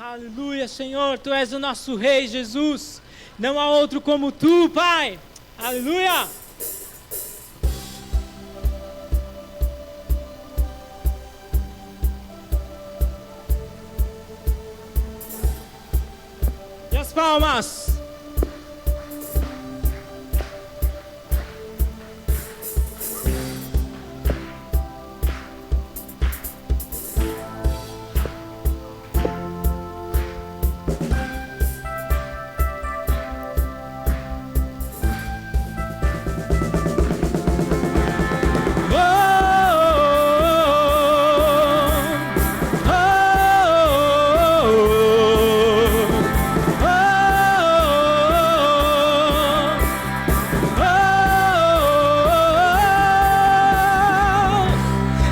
Aleluia, Senhor, Tu és o nosso Rei, Jesus. Não há outro como Tu, Pai. Aleluia. E as palmas.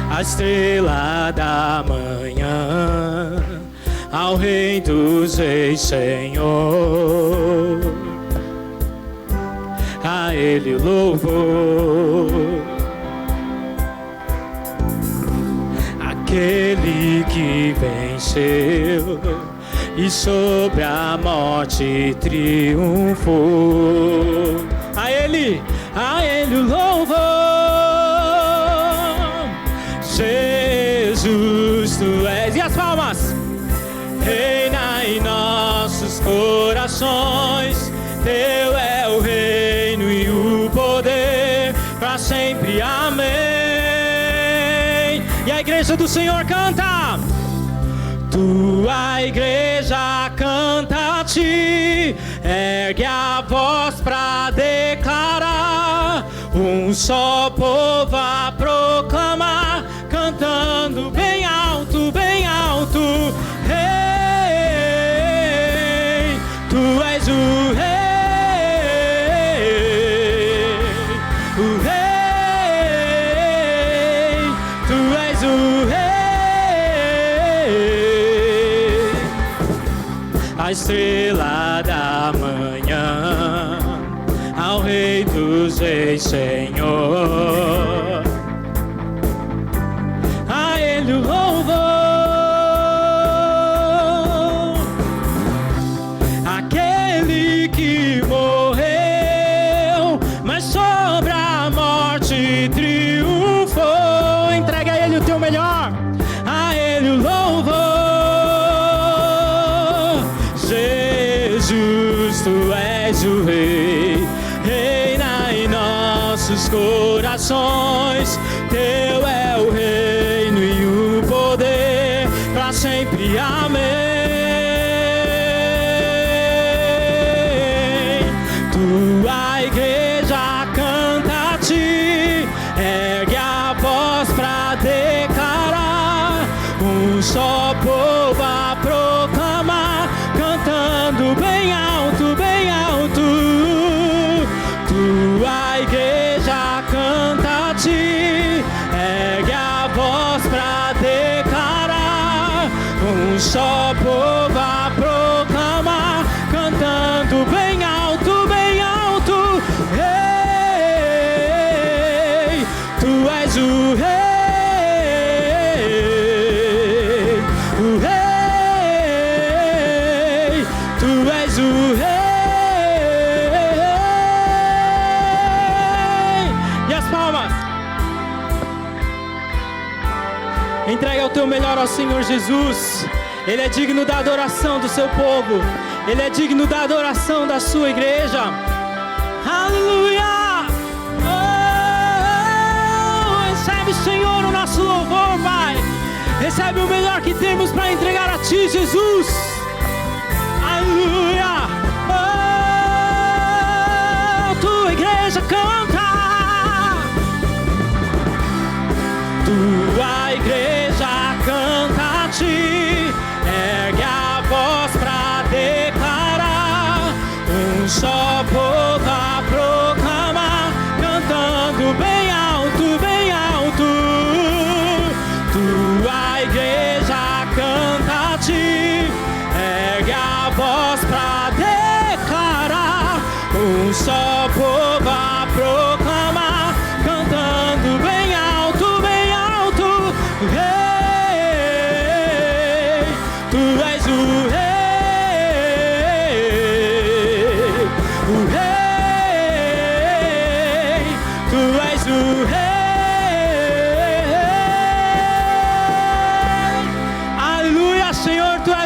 A estrela da manhã, ao Rei dos Reis, Senhor, a Ele o louvor. Aquele que venceu e sobre a morte triunfou, a Ele o louvor. Jesus, Tu és, e as palmas, reina em nossos corações, Teu é o reino e o poder, para sempre, amém. E a igreja do Senhor canta, Tua igreja canta a Ti, ergue a voz pra declarar, um só povo a proclamar, cantando bem alto, Rei, Tu és o Rei, Tu és o Rei, a estrela da manhã, ao Rei dos Reis, Senhor, a Ele o louvor. Aquele que morreu, mas sobre a morte triunfou. Entrega a Ele o teu melhor, a Ele o louvor. Jesus, Tu és o Rei, reina em nossos corações, Teu é o reino e o poder, para sempre, amém. Tua igreja canta a Ti, ergue a voz pra declarar, um só povo a proclamar, cantando bem alto, Tua igreja canta a Ti, ergue a voz pra declarar, um só povo a proclamar, cantando bem alto, Rei, Tu és o Rei, Tu és o Rei. E as palmas. Entrega o teu melhor ao Senhor Jesus. Ele é digno da adoração do seu povo. Ele é digno da adoração da sua igreja. Aleluia! Oh, recebe, Senhor, o nosso louvor, Pai. Recebe o melhor que temos para entregar a Ti, Jesus. Aleluia! Oh, tua igreja canta. Tua igreja canta a Ti, ergue a voz pra declarar, um só povo a proclamar, cantando bem alto, Tua igreja canta a Ti, ergue a voz pra declarar, um só povo a proclamar, cantando bem alto, Rei,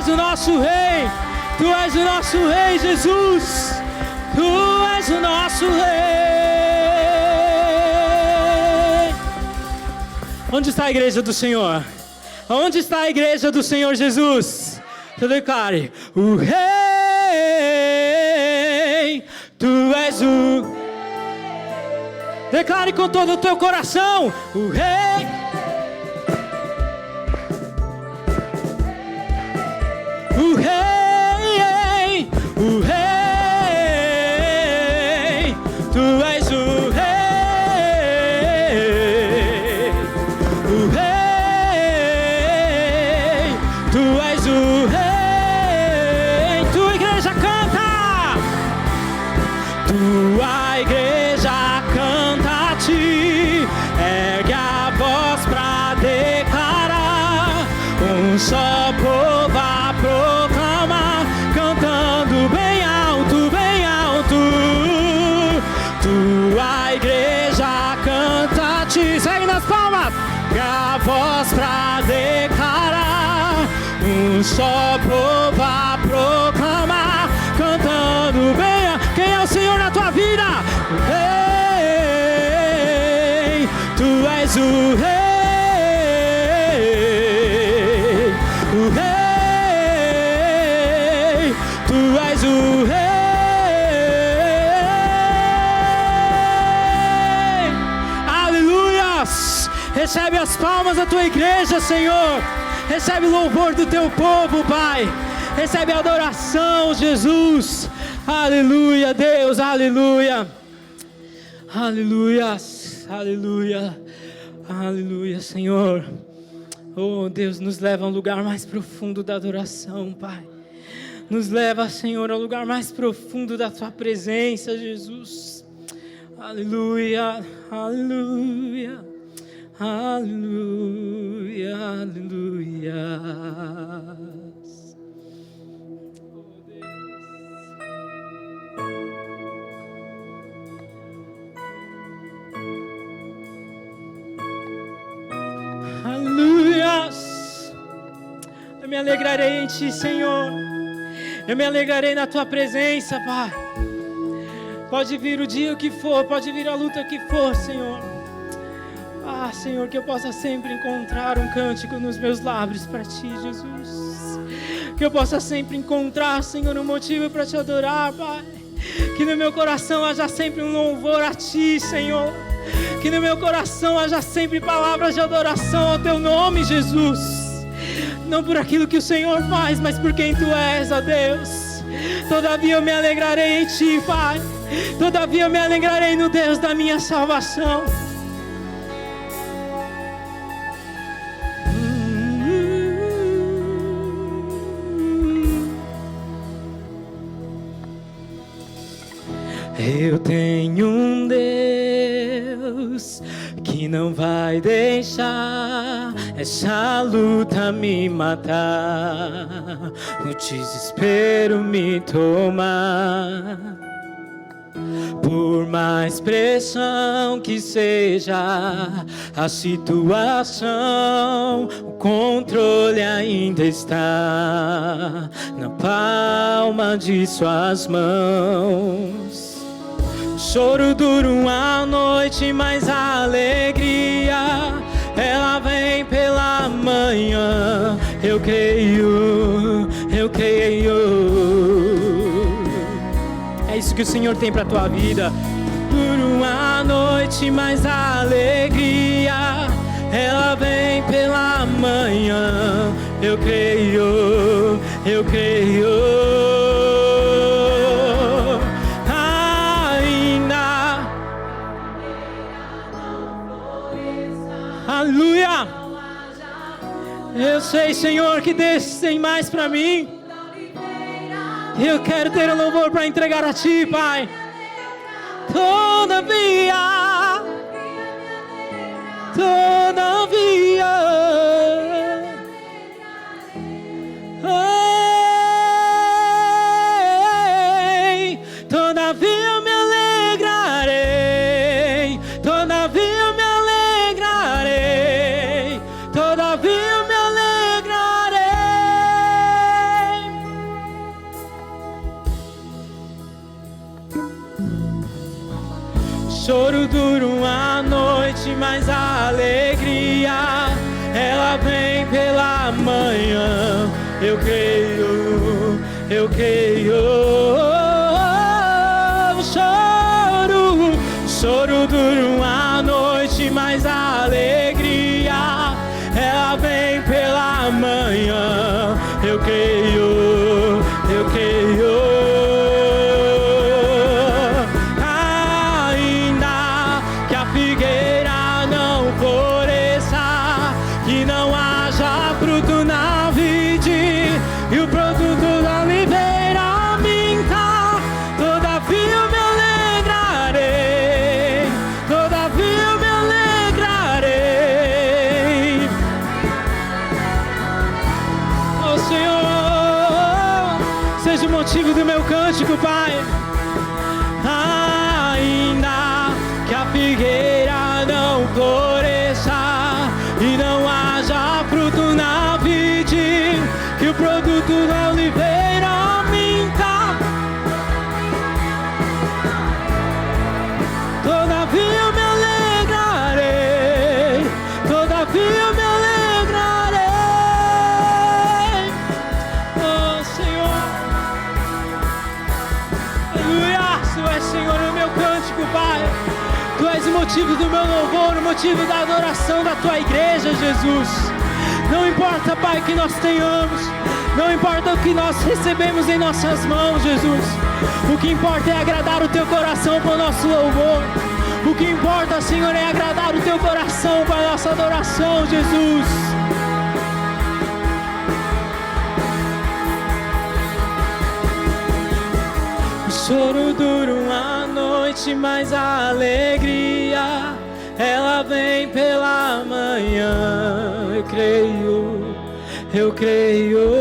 és o nosso Rei. Tu és o nosso Rei, Jesus. Tu és o nosso Rei. Onde está a igreja do Senhor? Onde está a igreja do Senhor Jesus? Tu declare: o Rei, tu és o... Declare com todo o teu coração: o Rei. O Rei, o Rei, tu és o Rei. O Rei, tu és o Rei. Tua igreja canta. Tua igreja canta a ti. Ergue a voz pra declarar. Um só povo a proclamar, cantando bem alto, bem alto. Tua igreja canta a ti. Segue nas palmas. Ergue a voz pra declarar. Um só povo a proclamar, cantando bem alto. Quem é o Senhor na tua vida? O Rei, tu és o Rei. O Rei, tu és o Rei. Aleluias! Recebe as palmas da tua igreja, Senhor. Recebe o louvor do teu povo, Pai. Recebe a adoração, Jesus. Aleluia, Deus, aleluia. Aleluias, aleluia. Aleluia, Senhor. Oh, Deus, nos leva a um lugar mais profundo da adoração, Pai. Nos leva, Senhor, ao lugar mais profundo da Tua presença, Jesus. Aleluia, aleluia, aleluia, aleluia. Oh, Deus. Aleluias. Eu me alegrarei em Ti, Senhor. Eu me alegrarei na Tua presença, Pai. Pode vir o dia que for, pode vir a luta que for, Senhor. Ah, Senhor, que eu possa sempre encontrar um cântico nos meus lábios para Ti, Jesus. Que eu possa sempre encontrar, Senhor, um motivo para Te adorar, Pai. Que no meu coração haja sempre um louvor a Ti, Senhor. Que no meu coração haja sempre palavras de adoração ao Teu nome, Jesus. Não por aquilo que o Senhor faz, mas por quem Tu és, ó Deus. Todavia eu me alegrarei em Ti, Pai. Todavia eu me alegrarei no Deus da minha salvação. Eu tenho um Deus que não vai deixar essa luta me matar, o desespero me tomar. Por mais pressão que seja a situação, o controle ainda está na palma de Suas mãos. Choro dura uma noite, mas a alegria ela vem pela manhã. Eu creio, eu creio. É isso que o Senhor tem para tua vida. Dura uma noite, mas a alegria ela vem pela manhã. Eu creio, eu creio. Aleluia! Eu sei, Senhor, que desses tem mais para mim. Eu quero ter um louvor para entregar a Ti, Pai. Todavia, todavia eu me alegrarei. Todavia eu me alegrarei. Todavia eu me alegrarei. choro dura uma noite, mas a alegria, ela vem pela manhã. Eu creio, eu creio. Choro dura uma noite, mas a alegria, ela vem pela manhã. Eu creio, eu creio. Ainda que a figueira não floresça, que não haja fruto na vide, e o produto da oliveira minta, todavia eu me alegrarei, todavia eu me alegrarei. Oh Senhor, seja o motivo do meu cântico, Pai. Ainda que a figueira não floresça e não haja fruto na vide, que o produto da oliveira minta, todavia eu me alegrarei, todavia eu me alegrarei. Oh Senhor, aleluia. Tu és, Senhor, o meu cântico, Pai. Tu és o motivo do meu louvor, o motivo da adoração da Tua igreja, Jesus. Não importa, Pai, o que nós tenhamos, não importa o que nós recebemos em nossas mãos, Jesus. O que importa é agradar o Teu coração com o nosso louvor. O que importa, Senhor, é agradar o Teu coração com a nossa adoração, Jesus. O choro dura uma noite, mas a alegria, ela vem pela manhã. Eu creio, eu creio.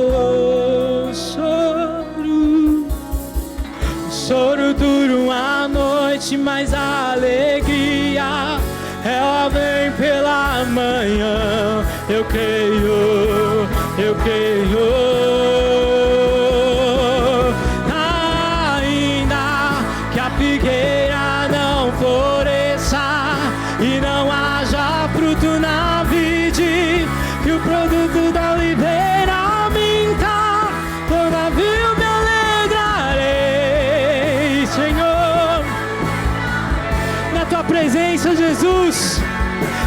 Choro dura uma noite, mas a alegria, ela vem pela manhã. Eu creio, eu creio. Ainda que a figueira não floresça e não haja fruto na vide, que o produto da oliveira minta, todavia eu me alegrarei, Senhor. Na Tua presença, Jesus,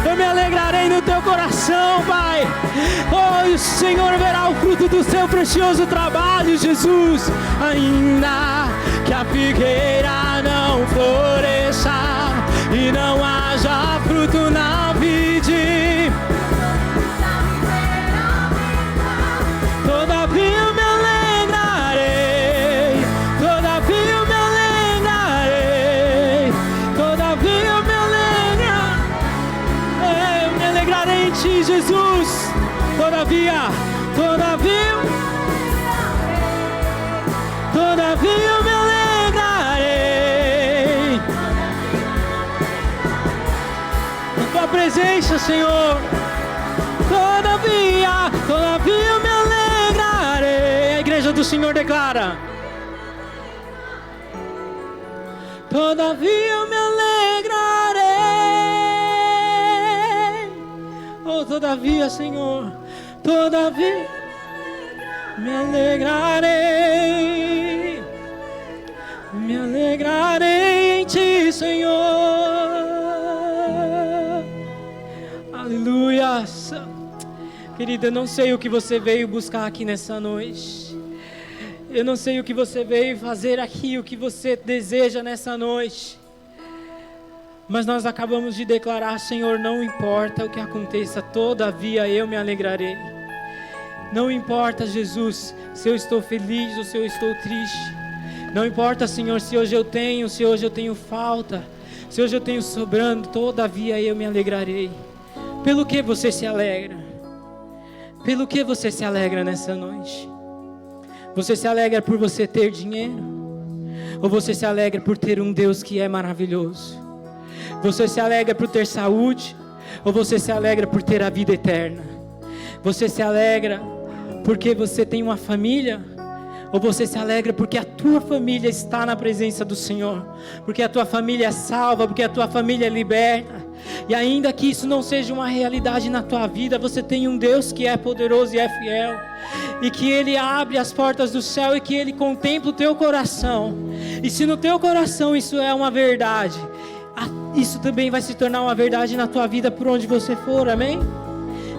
eu me alegrarei no Teu coração, Pai. Oh, o Senhor verá o fruto do Seu precioso trabalho, Jesus. Ainda que a figueira não floresça e não haja fruto na vide, todavia eu me alegrarei, todavia eu me alegrarei, todavia eu me alegrarei. Eu me alegrarei em Ti, Jesus. Todavia, todavia, todavia eu me alegrarei na Tua presença, Senhor. Todavia, todavia eu me alegrarei. A igreja do Senhor declara: todavia eu me alegrarei. Oh, todavia, Senhor, todavia me alegrarei. Me alegrarei em Ti, Senhor. Aleluia. Querida, eu não sei o que você veio buscar aqui nessa noite. Eu não sei o que você veio fazer aqui, o que você deseja nessa noite. Mas nós acabamos de declarar: Senhor, não importa o que aconteça, todavia eu me alegrarei. Não importa, Jesus, se eu estou feliz ou se eu estou triste. Não importa, Senhor, se hoje eu tenho, se hoje eu tenho falta, se hoje eu tenho sobrando, todavia eu me alegrarei. Pelo que você se alegra? Pelo que você se alegra nessa noite? Você se alegra por você ter dinheiro? Ou você se alegra por ter um Deus que é maravilhoso? Você se alegra por ter saúde? Ou você se alegra por ter a vida eterna? Você se alegra porque você tem uma família? Ou você se alegra porque a tua família está na presença do Senhor, porque a tua família é salva, porque a tua família é liberta. E ainda que isso não seja uma realidade na tua vida, você tem um Deus que é poderoso e é fiel, e que Ele abre as portas do céu, e que Ele contempla o teu coração. E se no teu coração isso é uma verdade, isso também vai se tornar uma verdade na tua vida por onde você for, amém?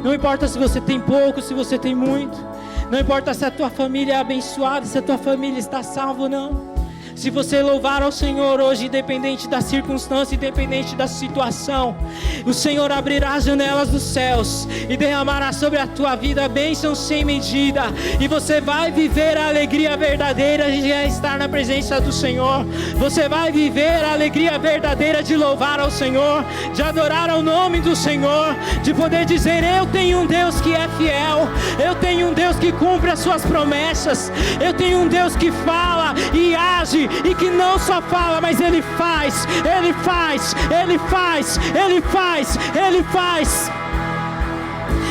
Não importa se você tem pouco, se você tem muito. Não importa se a tua família é abençoada, se a tua família está salva ou não. Se você louvar ao Senhor hoje, independente da circunstância, independente da situação, o Senhor abrirá as janelas dos céus e derramará sobre a tua vida bênçãos sem medida. E você vai viver a alegria verdadeira de estar na presença do Senhor. Você vai viver a alegria verdadeira de louvar ao Senhor, de adorar ao nome do Senhor, de poder dizer: eu tenho um Deus que é fiel, eu tenho um Deus que cumpre as suas promessas, eu tenho um Deus que fala e age, e que não só fala, mas Ele faz, Ele faz, Ele faz, Ele faz, Ele faz.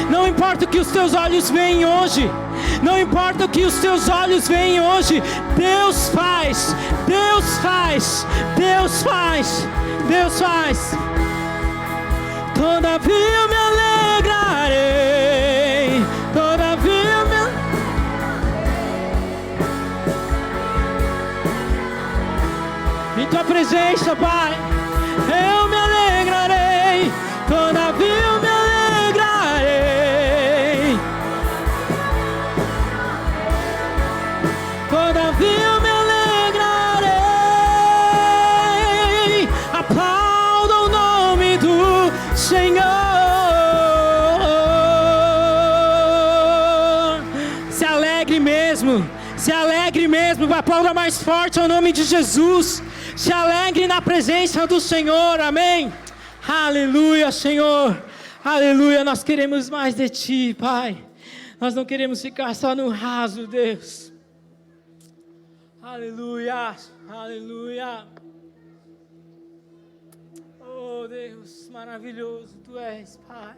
Não importa o que os teus olhos veem hoje, não importa o que os teus olhos veem hoje, Deus faz, Deus faz, Deus faz, Deus faz. Todavia eu me alegrarei, todavia eu me em tua presença, Pai, eu me alegrarei, todavia eu me alegrarei, todavia eu me alegrarei. Aplauda o nome do Senhor. Se alegre mesmo, se alegre mesmo, aplauda mais forte ao nome de Jesus. Se alegre na presença do Senhor, amém? Aleluia, Senhor, aleluia. Nós queremos mais de Ti, Pai. Nós não queremos ficar só no raso, Deus. Aleluia, aleluia. Oh Deus, maravilhoso Tu és, Pai.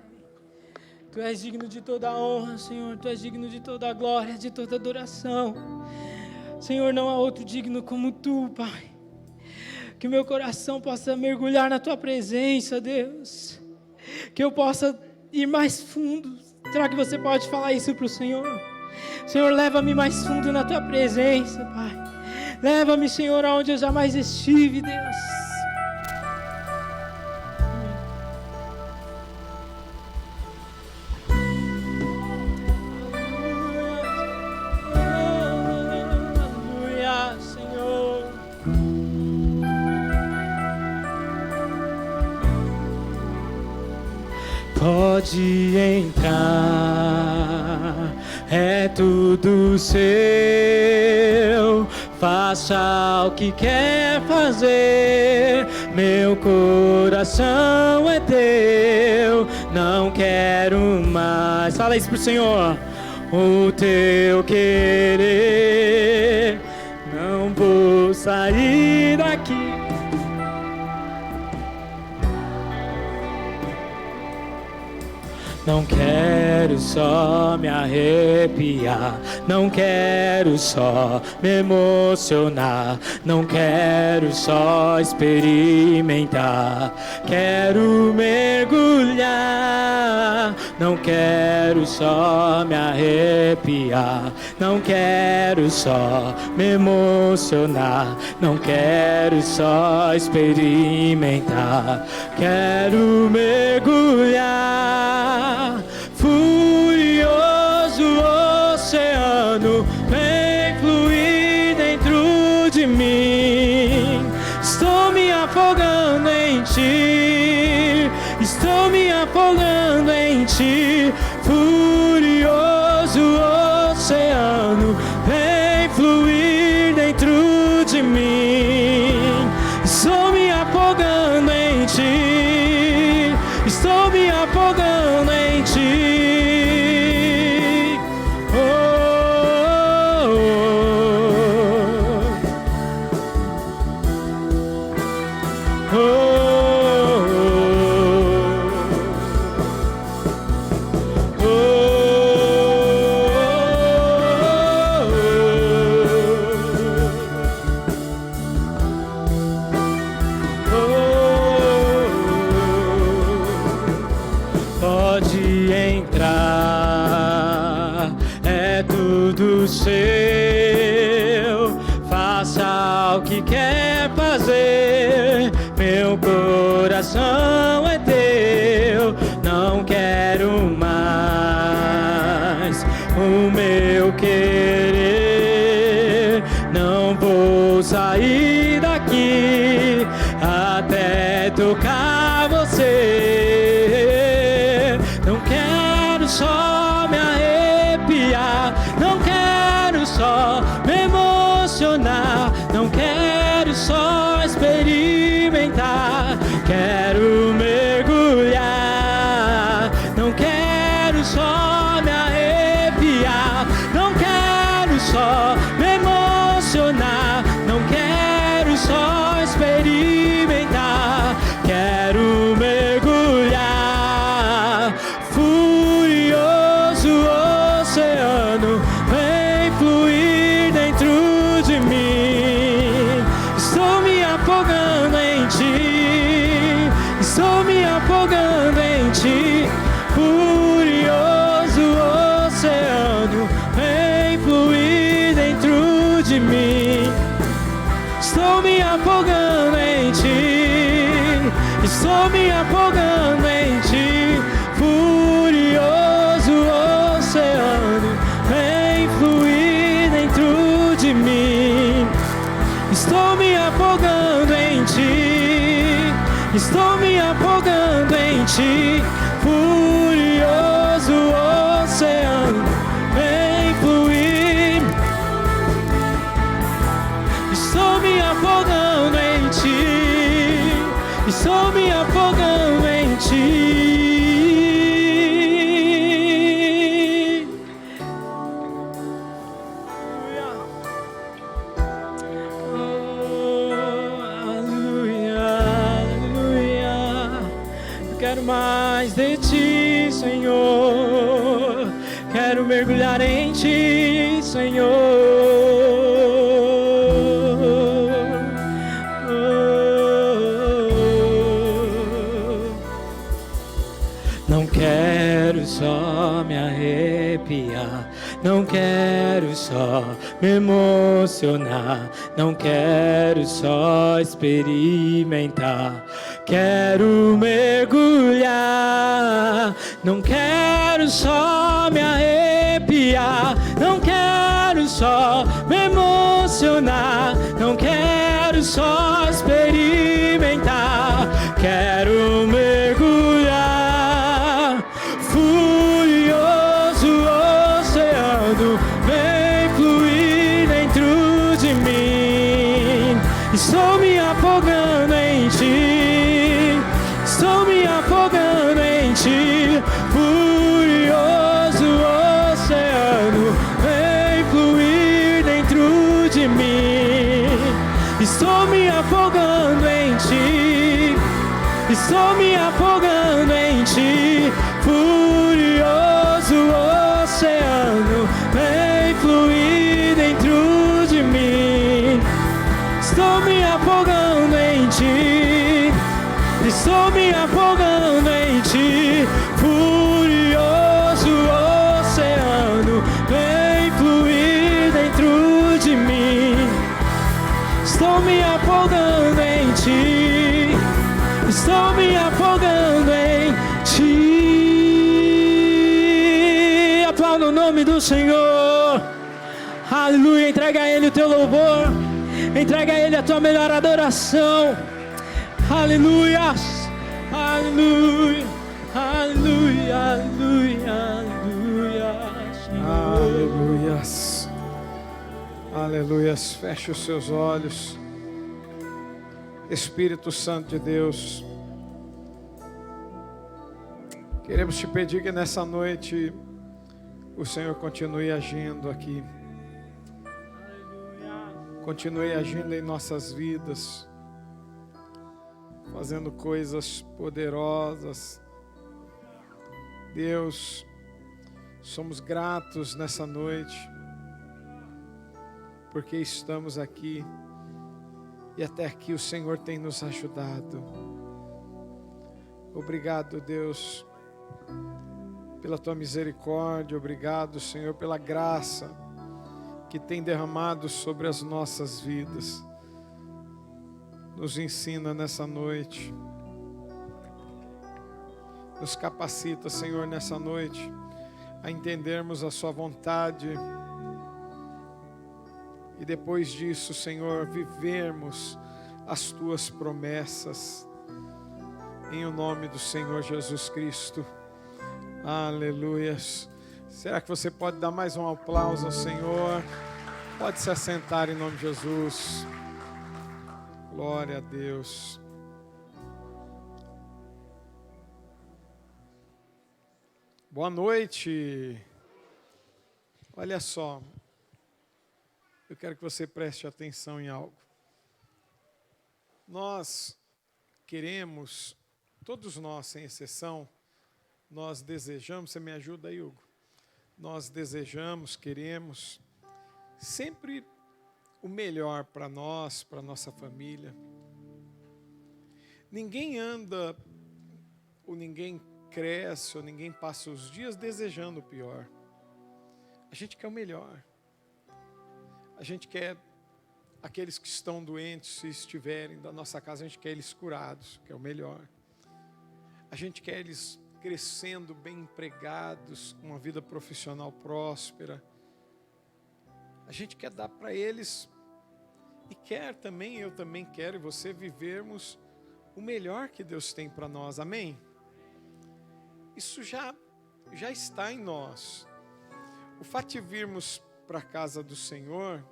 Tu és digno de toda a honra, Senhor. Tu és digno de toda a glória, de toda a adoração. Senhor, não há outro digno como Tu, Pai. Que o meu coração possa mergulhar na Tua presença, Deus. Que eu possa ir mais fundo. Será que você pode falar isso para o Senhor? Senhor, leva-me mais fundo na Tua presença, Pai. Leva-me, Senhor, aonde eu jamais estive, Deus. Aleluia, Senhor. Pode entrar, é tudo seu. Faça o que quer fazer, meu coração é teu. Não quero mais, fala isso pro Senhor. O teu querer, não vou sair daqui. Não quero só me arrepiar, não quero só me emocionar, não quero só experimentar, quero mergulhar. Não quero só me arrepiar, não quero só me emocionar, não quero só experimentar, quero mergulhar. Furioso oceano, vem fluir dentro de mim. Estou me afogando em Ti, estou me afogando em Ti. Furioso oceano, vem fluir dentro de mim. Estou me afogando em Ti, estou me afogando em Ti. Oh, oh, oh, oh, oh, oh. é tudo seu. Faça o que quer fazer, meu coração é teu. Não quero mais o meu querer. Não vou sair daqui até tocar você. Não quero só me arrepiar, não quero só me emocionar, não quero só experimentar, quero mergulhar. Não quero só me arrepiar, não quero só me emocionar, não quero só experimentar, quero mergulhar. Furioso oceano, vem fluir dentro de mim. Estou me afogando em ti, estou me afogando em ti. Furioso oceano, vem fluir dentro de mim. Estou me afogando em ti, estou me afogando em ti. Furioso oceano, vem fluir dentro de mim. Estou me afogando em ti, estou me afogando em ti. Furioso oceano, vem fluir. Estou me afogando em ti, estou me afogando em ti. Quero mais de ti, Senhor. Quero mergulhar em ti, Senhor. Não quero só me arrepiar, não quero só me emocionar, não quero só experimentar, quero mergulhar. Não quero só me arrepiar, não quero só me emocionar, não quero só experimentar, quero mergulhar. Furioso oceano, vem fluir dentro de mim. Estou me afogando em ti, estou me afogando em ti. Furioso oceano, vem fluir dentro de mim. Estou me afogando em ti, estou me afogando em ti. Furioso oceano, vem fluir dentro de mim. Estou me afogando em ti, estou me afogando em ti. Furioso oceano, vem fluir dentro de mim. Estou me afogando em ti, estou me afogando em ti. Aplauda o nome do Senhor. Aleluia. Entrega a Ele o teu louvor, entrega a Ele a tua melhor adoração. Aleluia, aleluia, aleluia, aleluia, aleluia, Aleluias. Aleluias. Feche os seus olhos. Espírito Santo de Deus, queremos te pedir que nessa noite o Senhor continue agindo aqui. Continue agindo em nossas vidas, fazendo coisas poderosas. Deus, somos gratos nessa noite, porque estamos aqui e até aqui o Senhor tem nos ajudado. Obrigado, Deus, pela tua misericórdia, obrigado, Senhor, pela graça que tem derramado sobre as nossas vidas. Nos ensina nessa noite, nos capacita, Senhor, nessa noite, a entendermos a sua vontade e depois disso, Senhor, vivermos as tuas promessas, em o nome do Senhor Jesus Cristo. Aleluias. Será que você pode dar mais um aplauso ao Senhor? Pode se assentar em nome de Jesus. Glória a Deus. Boa noite. Olha só, eu quero que você preste atenção em algo. Nós queremos, todos nós, sem exceção, nós desejamos, você me ajuda aí, Hugo? Nós desejamos, queremos sempre o melhor para nós, para nossa família. Ninguém anda, ou ninguém cresce, ou ninguém passa os dias desejando o pior. A gente quer o melhor. A gente quer aqueles que estão doentes, se estiverem da nossa casa, a gente quer eles curados, que é o melhor. A gente quer eles crescendo, bem empregados, com uma vida profissional próspera. A gente quer dar para eles, e quer também, eu também quero, e você, vivermos o melhor que Deus tem para nós, amém? Isso já está em nós. O fato de virmos para a casa do Senhor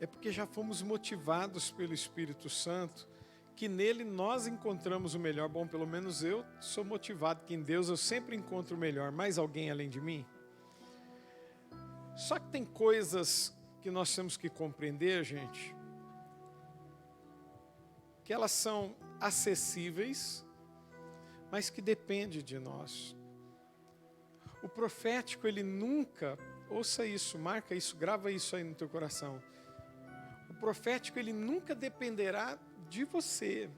é porque já fomos motivados pelo Espírito Santo, que nele nós encontramos o melhor. Bom, pelo menos eu sou motivado que em Deus eu sempre encontro o melhor. Mais alguém além de mim? Só que tem coisas que nós temos que compreender, gente, que elas são acessíveis, mas que depende de nós. O profético, ele nunca, ouça isso, marca isso, grava isso aí no teu coração. O profético, ele nunca dependerá de você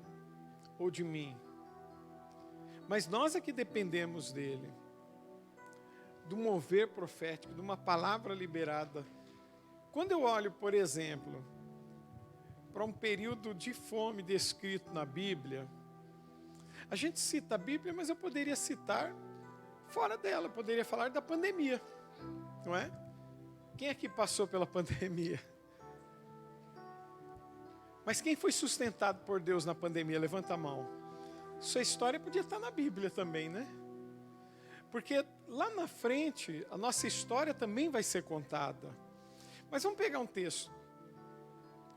ou de mim. Mas nós é que dependemos dele. Do mover profético, de uma palavra liberada. Quando eu olho, por exemplo, para um período de fome descrito na Bíblia, a gente cita a Bíblia, mas eu poderia citar fora dela, eu poderia falar da pandemia, não é? Quem aqui passou pela pandemia? Mas quem foi sustentado por Deus na pandemia? Levanta a mão. Sua história podia estar na Bíblia também, né? Porque lá na frente, a nossa história também vai ser contada. Mas vamos pegar um texto.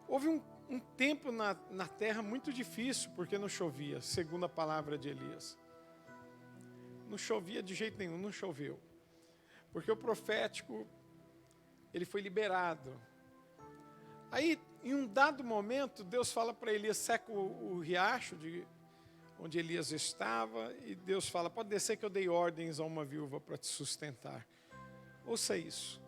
Houve um tempo na terra muito difícil, porque não chovia, segundo a palavra de Elias. Não chovia de jeito nenhum, não choveu. Porque o profético, ele foi liberado. Aí, em um dado momento, Deus fala para Elias, seca o riacho onde Elias estava, e Deus fala, pode descer que eu dei ordens a uma viúva para te sustentar. Ouça isso.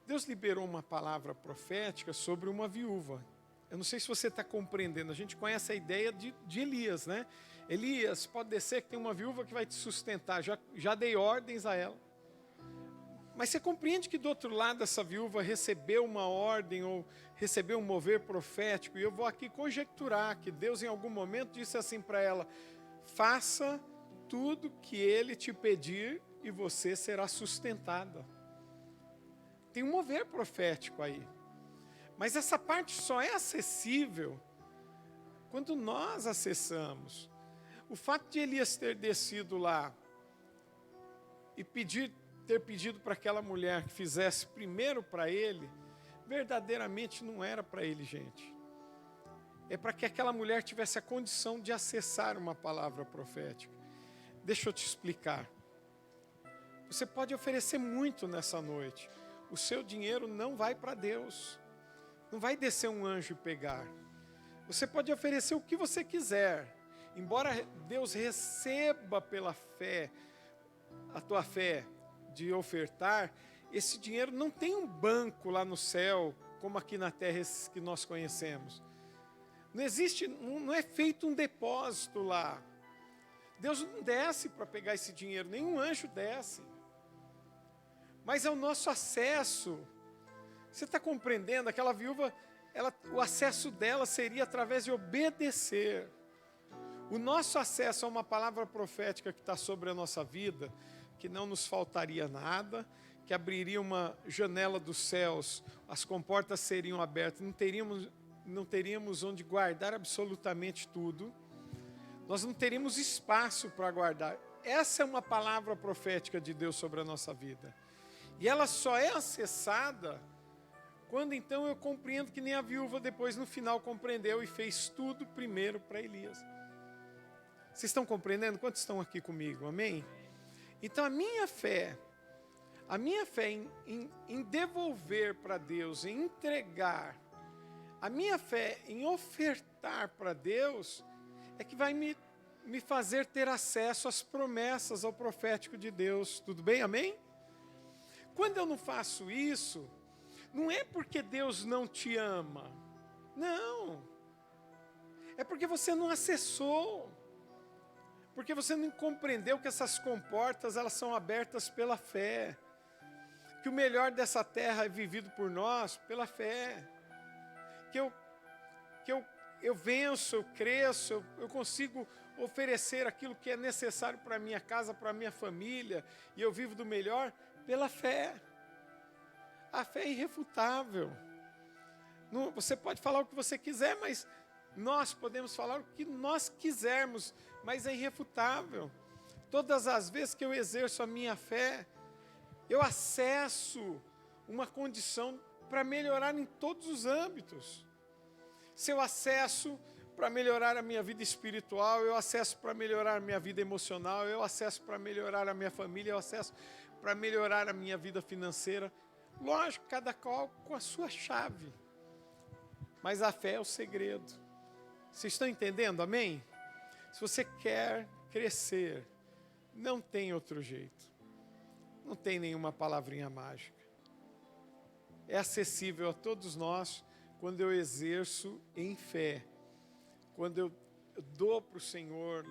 Deus liberou uma palavra profética sobre uma viúva. Eu não sei se você está compreendendo, a gente conhece a ideia de Elias, né? Elias, pode descer que tem uma viúva que vai te sustentar, já dei ordens a ela. Mas você compreende que do outro lado essa viúva recebeu uma ordem ou recebeu um mover profético, e eu vou aqui conjecturar que Deus em algum momento disse assim para ela, faça tudo que Ele te pedir e você será sustentada. Tem um mover profético aí. Mas essa parte só é acessível quando nós acessamos. O fato de Elias ter descido lá e ter pedido para aquela mulher que fizesse primeiro para ele, verdadeiramente não era para ele, gente. É para que aquela mulher tivesse a condição de acessar uma palavra profética. Deixa eu te explicar. Você pode oferecer muito nessa noite. O seu dinheiro não vai para Deus. Não vai descer um anjo e pegar. Você pode oferecer o que você quiser. Embora Deus receba pela fé, a tua fé de ofertar, esse dinheiro não tem um banco lá no céu, como aqui na terra esses que nós conhecemos. Não existe, não é feito um depósito lá. Deus não desce para pegar esse dinheiro, nenhum anjo desce. Mas é o nosso acesso. Você está compreendendo? Aquela viúva, o acesso dela seria através de obedecer. O nosso acesso a uma palavra profética que está sobre a nossa vida, que não nos faltaria nada, que abriria uma janela dos céus, as comportas seriam abertas, não teríamos onde guardar absolutamente tudo, nós não teríamos espaço para guardar. Essa é uma palavra profética de Deus sobre a nossa vida. E ela só é acessada quando então eu compreendo que nem a viúva depois no final compreendeu e fez tudo primeiro para Elias. Vocês estão compreendendo? Quantos estão aqui comigo? Amém? Então a minha fé em devolver para Deus, em entregar, a minha fé em ofertar para Deus, é que vai me fazer ter acesso às promessas, ao profético de Deus. Tudo bem? Amém? Quando eu não faço isso, não é porque Deus não te ama. Não. É porque você não acessou. Porque você não compreendeu que essas comportas, elas são abertas pela fé. Que o melhor dessa terra é vivido por nós pela fé. Que eu venço, eu cresço, eu consigo oferecer aquilo que é necessário para a minha casa, para a minha família, e eu vivo do melhor pela fé. A fé é irrefutável. Você pode falar o que você quiser, mas nós podemos falar o que nós quisermos, mas é irrefutável. Todas as vezes que eu exerço a minha fé, eu acesso uma condição para melhorar em todos os âmbitos. Se eu acesso para melhorar a minha vida espiritual, eu acesso para melhorar a minha vida emocional, eu acesso para melhorar a minha família, eu acesso para melhorar a minha vida financeira. Lógico, cada qual com a sua chave. Mas a fé é o segredo. Vocês estão entendendo? Amém? Se você quer crescer, não tem outro jeito. Não tem nenhuma palavrinha mágica. É acessível a todos nós quando eu exerço em fé. Quando eu dou para o Senhor,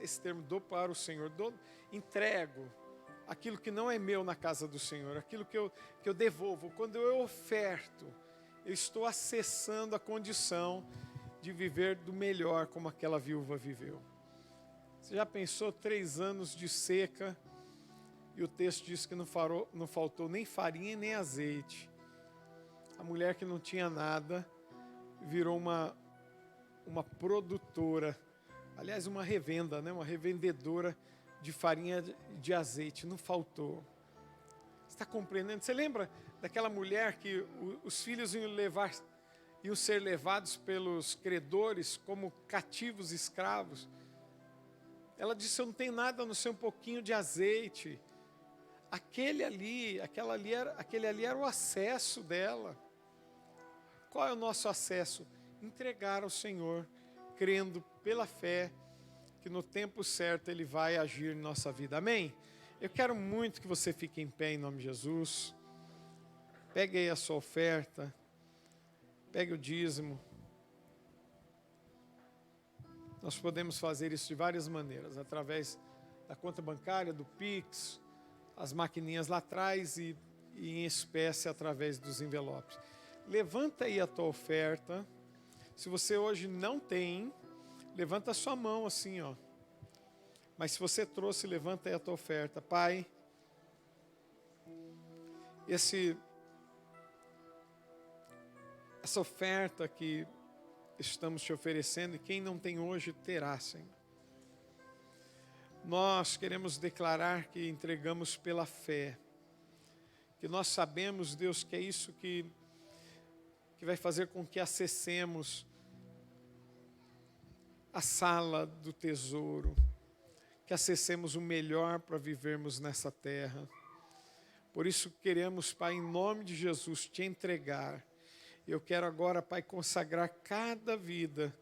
esse termo, dou para o Senhor, entrego aquilo que não é meu na casa do Senhor, aquilo que eu devolvo. Quando eu oferto, eu estou acessando a condição de viver do melhor como aquela viúva viveu. Você já pensou 3 anos de seca e o texto diz que não faltou nem farinha nem azeite. A mulher que não tinha nada virou uma produtora, aliás uma revenda, né? Uma revendedora de farinha de azeite, não faltou. Você está compreendendo? Você lembra daquela mulher que os filhos iam ser levados pelos credores como cativos escravos? Ela disse, eu não tenho nada a não ser um pouquinho de azeite. Aquele ali era o acesso dela. Qual é o nosso acesso? Entregar ao Senhor, crendo pela fé, que no tempo certo Ele vai agir em nossa vida. Amém? Eu quero muito que você fique em pé em nome de Jesus. Pegue aí a sua oferta. Pegue o dízimo. Nós podemos fazer isso de várias maneiras, através da conta bancária, do Pix, as maquininhas lá atrás e em espécie através dos envelopes. Levanta aí a tua oferta. Se você hoje não tem, levanta a sua mão assim, ó. Mas se você trouxe, levanta aí a tua oferta. Pai, essa oferta que estamos te oferecendo, e quem não tem hoje, terá, Senhor. Nós queremos declarar que entregamos pela fé, que nós sabemos, Deus, que é isso que vai fazer com que acessemos a sala do tesouro, que acessemos o melhor para vivermos nessa terra. Por isso queremos, Pai, em nome de Jesus, te entregar. Eu quero agora, Pai, consagrar cada vida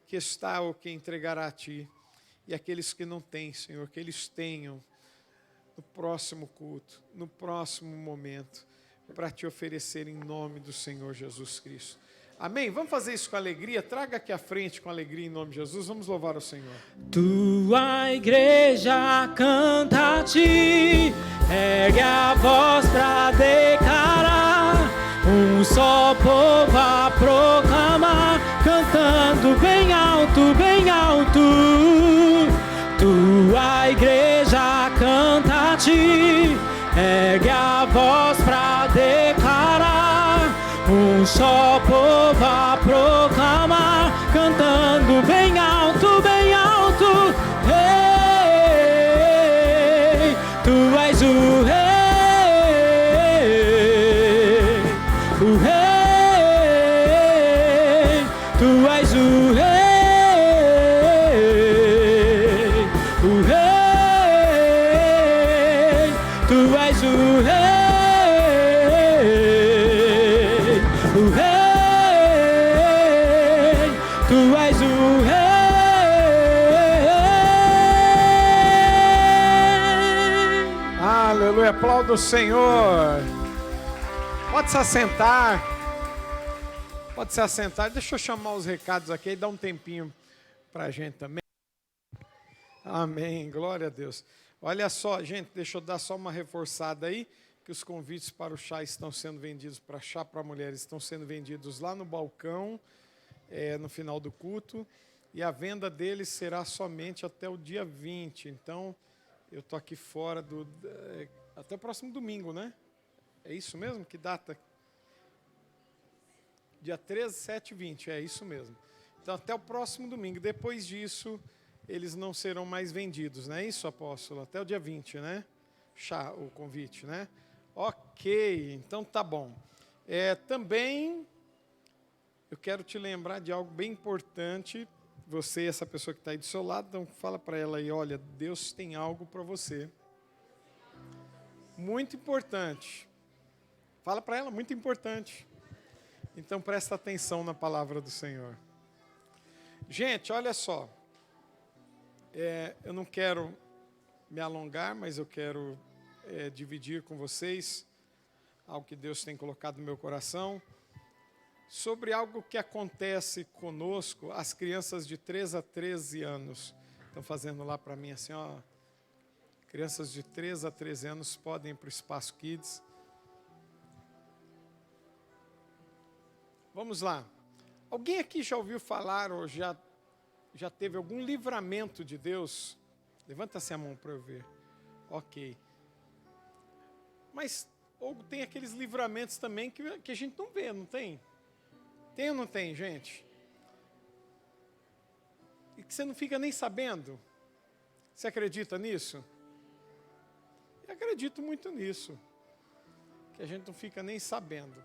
que está ou que entregará a Ti. E aqueles que não têm, Senhor, que eles tenham no próximo culto, no próximo momento, para Te oferecer em nome do Senhor Jesus Cristo. Amém? Vamos fazer isso com alegria? Traga aqui à frente com alegria em nome de Jesus. Vamos louvar o Senhor. Tua igreja canta a ti, ergue a voz pra declarar, um só povo a proclamar, cantando bem alto, bem alto. Tua igreja canta a ti, ergue a voz pra declarar, um só povo a proclamar, cantando bem alto, bem alto. Rei, tu és o rei, o rei, tu és o rei, o rei, tu és o rei. O rei, tu és o rei. Aleluia, aplauda o Senhor. Pode se assentar. Pode se assentar. Deixa eu chamar os recados aqui e dar um tempinho para a gente também. Amém, glória a Deus. Olha só, gente, deixa eu dar só uma reforçada aí, que os convites para o chá estão sendo vendidos, para chá para mulheres, estão sendo vendidos lá no balcão, no final do culto, e a venda deles será somente até o dia 20. Então, eu estou aqui fora até o próximo domingo, né? É isso mesmo? Que data? Dia 13, 7 e 20, é isso mesmo. Então, até o próximo domingo. Depois disso, eles não serão mais vendidos, não é isso, apóstolo? Até o dia 20, né? Chá, o convite, né? Ok, então tá bom. Também eu quero te lembrar de algo bem importante. Você, essa pessoa que está aí do seu lado, então fala para ela aí, olha, Deus tem algo para você. Muito importante. Fala para ela, muito importante. Então presta atenção na palavra do Senhor. Gente, olha só. Eu não quero me alongar, mas eu quero dividir com vocês algo que Deus tem colocado no meu coração, sobre algo que acontece conosco, as crianças de 3 a 13 anos. Estão fazendo lá para mim assim, ó, crianças de 3 a 13 anos podem ir para o Espaço Kids. Vamos lá. Alguém aqui já ouviu falar ou já teve algum livramento de Deus? Levanta-se a mão para eu ver. Ok. Mas ou tem aqueles livramentos também que a gente não vê, não tem? Tem ou não tem, gente? E que você não fica nem sabendo. Você acredita nisso? Eu acredito muito nisso. Que a gente não fica nem sabendo.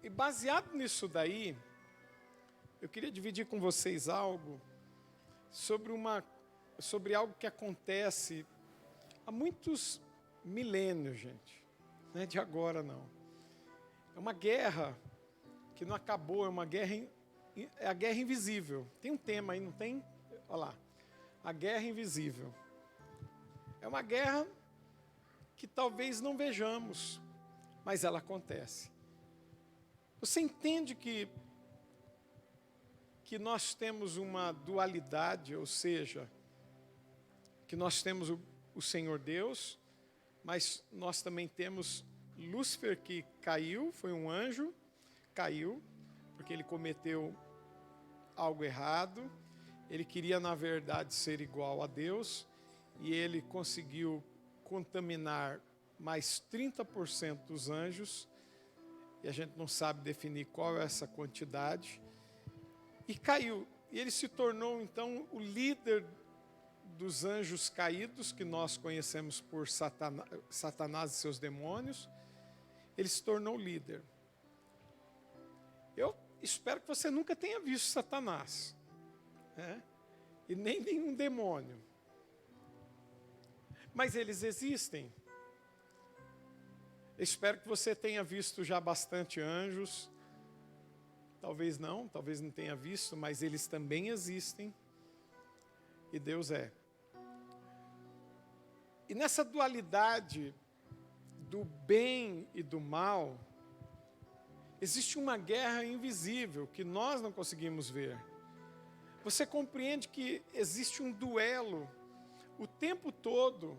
E baseado nisso daí, eu queria dividir com vocês algo sobre algo que acontece há muitos milênios, gente. Não é de agora, não. É uma guerra que não acabou, é a guerra invisível. Tem um tema aí, não tem? Olha lá. A guerra invisível. É uma guerra que talvez não vejamos, mas ela acontece. Você entende que nós temos uma dualidade, ou seja, que nós temos o Senhor Deus, mas nós também temos Lúcifer, que caiu, foi um anjo, caiu, porque ele cometeu algo errado, ele queria na verdade ser igual a Deus, e ele conseguiu contaminar mais 30% dos anjos, e a gente não sabe definir qual é essa quantidade, e caiu. E ele se tornou, então, o líder dos anjos caídos, que nós conhecemos por Satanás e seus demônios. Ele se tornou líder. Eu espero que você nunca tenha visto Satanás, né? E nem nenhum demônio. Mas eles existem. Eu espero que você tenha visto já bastante anjos. Talvez não tenha visto, mas eles também existem. E Deus é. E nessa dualidade do bem e do mal, Existe uma guerra invisível que nós não conseguimos ver. Você compreende que existe um duelo o tempo todo,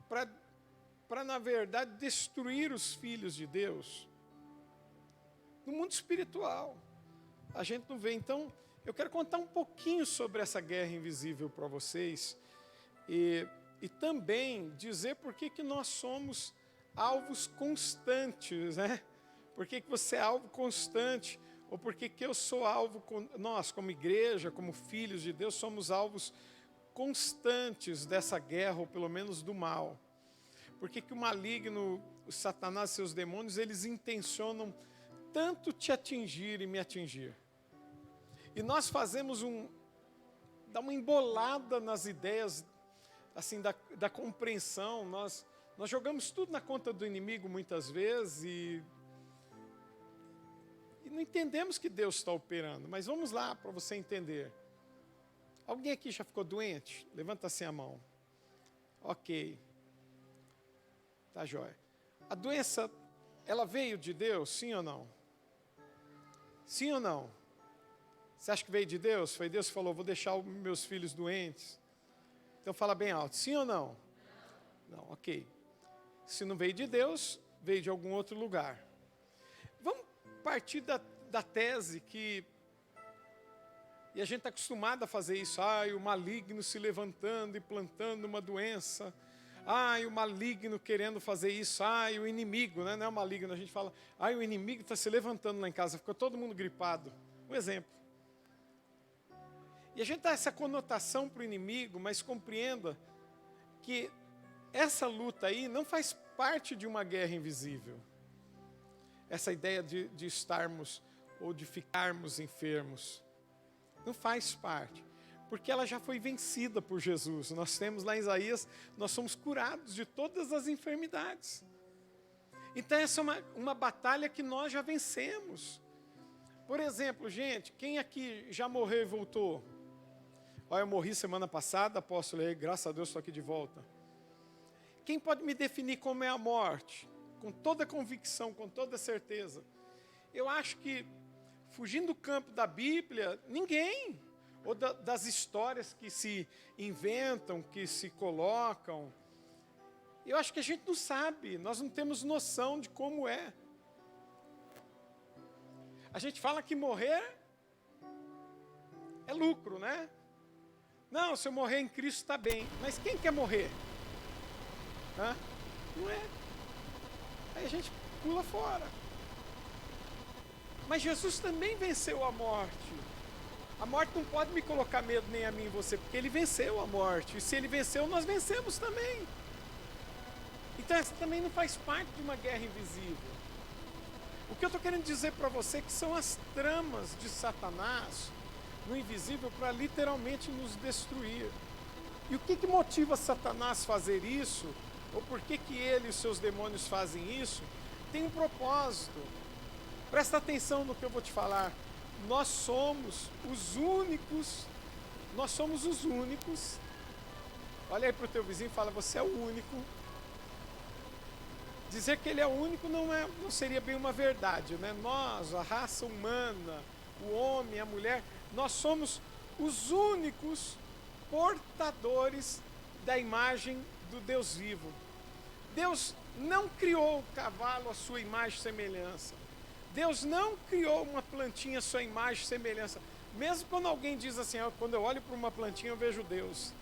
para na verdade destruir os filhos de Deus. No mundo espiritual, a gente não vê. Então, eu quero contar um pouquinho sobre essa guerra invisível para vocês e também dizer por que nós somos alvos constantes, né? Por que você é alvo constante? Ou por que eu sou alvo, nós como igreja, como filhos de Deus, somos alvos constantes dessa guerra, ou pelo menos do mal? Por que o maligno, o Satanás e seus demônios, eles intencionam tanto te atingir e me atingir? E nós fazemos dá uma embolada nas ideias, assim, da compreensão. Nós jogamos tudo na conta do inimigo muitas vezes e não entendemos que Deus está operando. Mas vamos lá para você entender. Alguém aqui já ficou doente? Levanta assim a mão. Ok. Tá jóia. A doença, ela veio de Deus, sim ou não? Sim ou não? Você acha que veio de Deus? Foi Deus que falou, vou deixar os meus filhos doentes. Então fala bem alto, sim ou não? Não, ok. Se não veio de Deus, veio de algum outro lugar. Vamos partir da tese que, e a gente está acostumado a fazer isso, o maligno se levantando e plantando uma doença, o maligno querendo fazer isso, o inimigo, né? Não é o maligno, a gente fala, o inimigo está se levantando lá em casa, ficou todo mundo gripado. Um exemplo. E a gente dá essa conotação para o inimigo, mas compreenda que essa luta aí não faz parte de uma guerra invisível. Essa ideia de estarmos ou de ficarmos enfermos não faz parte, porque ela já foi vencida por Jesus. Nós temos lá em Isaías, nós somos curados de todas as enfermidades. Então essa é uma batalha que nós já vencemos. Por exemplo, gente, quem aqui já morreu e voltou? Olha, eu morri semana passada, apóstolo, graças a Deus estou aqui de volta. Quem pode me definir como é a morte? Com toda convicção, com toda certeza. Eu acho que, fugindo do campo da Bíblia, ninguém. Ou das histórias que se inventam, que se colocam. Eu acho que a gente não sabe, nós não temos noção de como é. A gente fala que morrer é lucro, né? Não, se eu morrer em Cristo está bem. Mas quem quer morrer? Não é. Aí a gente pula fora. Mas Jesus também venceu a morte. A morte não pode me colocar medo nem a mim e você, porque Ele venceu a morte. E se Ele venceu, nós vencemos também. Então essa também não faz parte de uma guerra invisível. O que eu estou querendo dizer para você é que são as tramas de Satanás no invisível para literalmente nos destruir. E o que motiva Satanás a fazer isso? Ou por que ele e os seus demônios fazem isso? Tem um propósito. Presta atenção no que eu vou te falar. Nós somos os únicos. Olha aí para o teu vizinho e fala, você é o único. Dizer que ele é o único não seria bem uma verdade, né? Nós, a raça humana, o homem, a mulher, nós somos os únicos portadores da imagem do Deus vivo. Deus não criou o cavalo à sua imagem e semelhança. Deus não criou uma plantinha à sua imagem e semelhança. Mesmo quando alguém diz assim, quando eu olho para uma plantinha eu vejo Deus.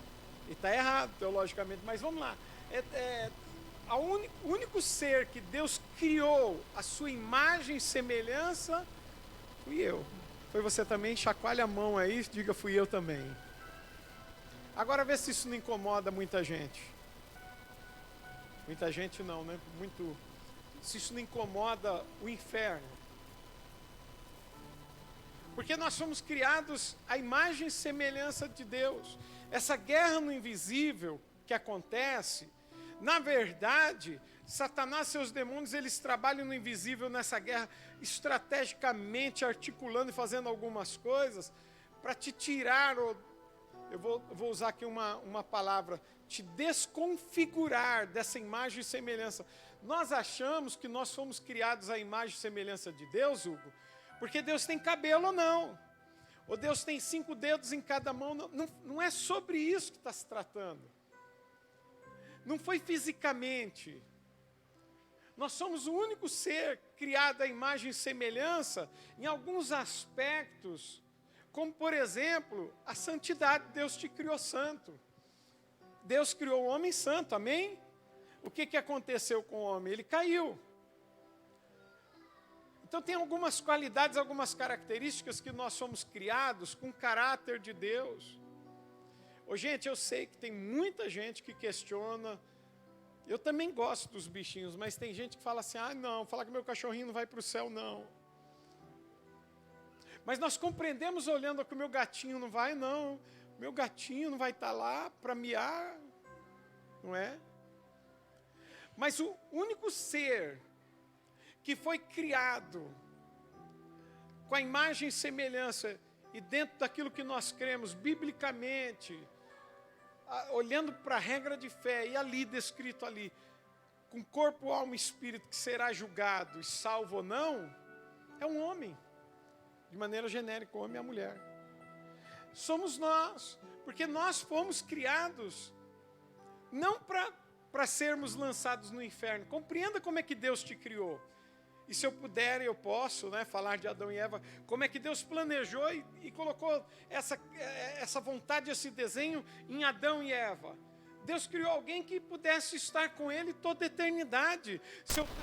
E está errado teologicamente, mas vamos lá. O único ser que Deus criou a sua imagem e semelhança fui eu. Foi você também? Chacoalha a mão aí, diga fui eu também. Agora vê se isso não incomoda muita gente. Muita gente não, né? Se isso não incomoda o inferno. Porque nós somos criados à imagem e semelhança de Deus. Essa guerra no invisível que acontece, na verdade, Satanás e seus demônios, eles trabalham no invisível nessa guerra, estrategicamente articulando e fazendo algumas coisas para te tirar, eu vou usar aqui uma palavra, te desconfigurar dessa imagem e semelhança. Nós achamos que nós fomos criados à imagem e semelhança de Deus, Hugo, porque Deus tem cabelo ou não. Ou Deus tem 5 dedos em cada mão. Não é sobre isso que está se tratando. Não foi fisicamente. Nós somos o único ser criado à imagem e semelhança em alguns aspectos, como por exemplo, a santidade. Deus te criou santo. Deus criou o homem santo, amém? O que aconteceu com o homem? Ele caiu. Então tem algumas qualidades, algumas características que nós somos criados com o caráter de Deus. Ô, gente, eu sei que tem muita gente que questiona. Eu também gosto dos bichinhos, mas tem gente que fala assim, não, falar que meu cachorrinho não vai para o céu, não. Mas nós compreendemos olhando que o meu gatinho não vai, não. Meu gatinho não vai estar lá para miar, não é? Mas o único ser que foi criado com a imagem e semelhança e dentro daquilo que nós cremos biblicamente, olhando para a regra de fé e ali descrito ali, com corpo, alma e espírito que será julgado e salvo ou não, é um homem, de maneira genérica, o homem e a mulher. Somos nós, porque nós fomos criados não para sermos lançados no inferno. Compreenda como é que Deus te criou. E se eu puder, eu posso, né, falar de Adão e Eva, como é que Deus planejou e colocou essa vontade, esse desenho em Adão e Eva. Deus criou alguém que pudesse estar com Ele toda a eternidade.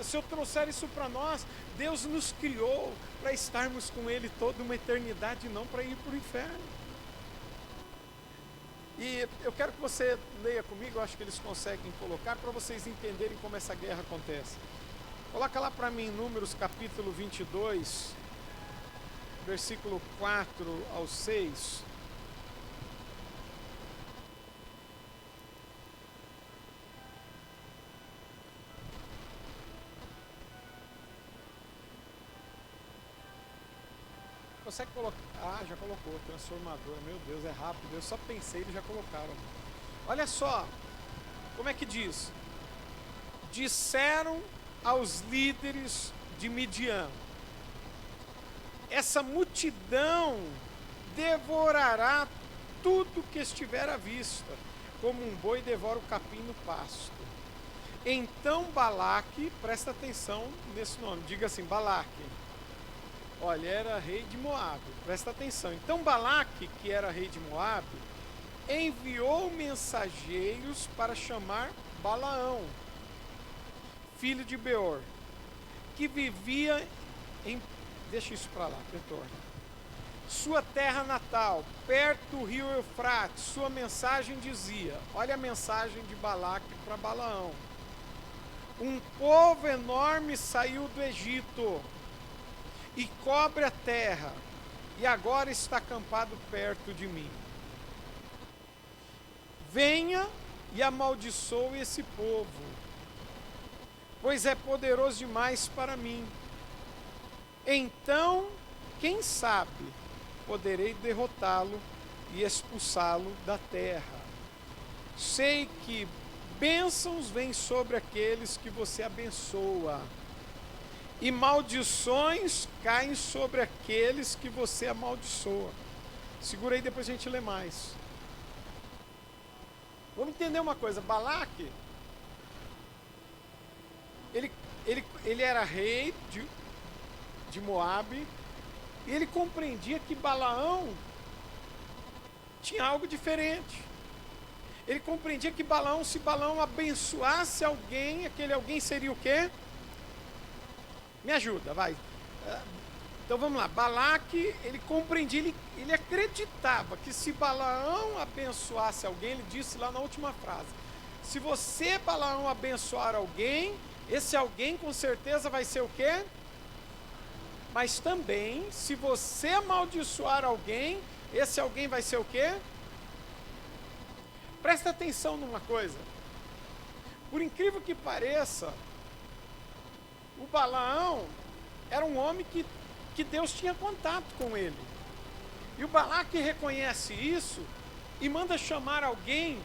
Se eu trouxer isso para nós, Deus nos criou para estarmos com Ele toda uma eternidade, não para ir para o inferno. E eu quero que você leia comigo, eu acho que eles conseguem colocar, para vocês entenderem como essa guerra acontece. Coloca lá para mim Números capítulo 22, versículo 4 ao 6. Consegue colocar? Já colocou, transformador. Meu Deus, é rápido. Eu só pensei, eles já colocaram. Olha só, como é que diz? Disseram aos líderes de Midian: essa multidão devorará tudo que estiver à vista, como um boi devora o capim no pasto. Então Balaque, presta atenção nesse nome, diga assim, Balaque. Olha, era rei de Moabe, presta atenção. Então Balaque, que era rei de Moabe, enviou mensageiros para chamar Balaão, filho de Beor, que vivia em... Deixa isso para lá, retorna. Sua terra natal, perto do rio Eufrates. Sua mensagem dizia, olha a mensagem de Balaque para Balaão: um povo enorme saiu do Egito e cobre a terra, e agora está acampado perto de mim. Venha e amaldiçoe esse povo, pois é poderoso demais para mim. Então, quem sabe, poderei derrotá-lo e expulsá-lo da terra. Sei que bênçãos vêm sobre aqueles que você abençoa, e maldições caem sobre aqueles que você amaldiçoa. Segura aí, depois a gente lê mais. Vamos entender uma coisa. Balaque, ele era rei de Moabe, e ele compreendia que Balaão tinha algo diferente. Ele compreendia que Balaão, se Balaão abençoasse alguém, aquele alguém seria o quê? Me ajuda, vai. Então vamos lá. Balaque, ele compreendia, ele acreditava que se Balaão abençoasse alguém, ele disse lá na última frase: se você, Balaão, abençoar alguém, esse alguém com certeza vai ser o quê? Mas também, se você amaldiçoar alguém, esse alguém vai ser o quê? Presta atenção numa coisa. Por incrível que pareça, o Balaão era um homem que Deus tinha contato com ele. E o Balaque reconhece isso e manda chamar alguém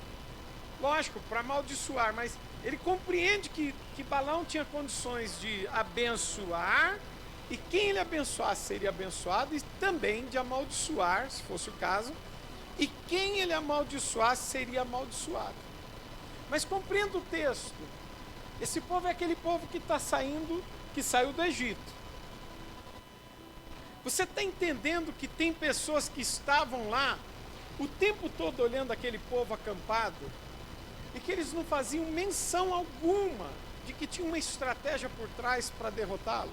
lógico, para amaldiçoar, mas ele compreende que Balaão tinha condições de abençoar, e quem ele abençoasse seria abençoado, e também de amaldiçoar, se fosse o caso, e quem ele amaldiçoasse seria amaldiçoado. Mas compreenda o texto, esse povo é aquele povo que saiu do Egito. Você está entendendo que tem pessoas que estavam lá o tempo todo olhando aquele povo acampado e que eles não faziam menção alguma de que tinha uma estratégia por trás para derrotá-los?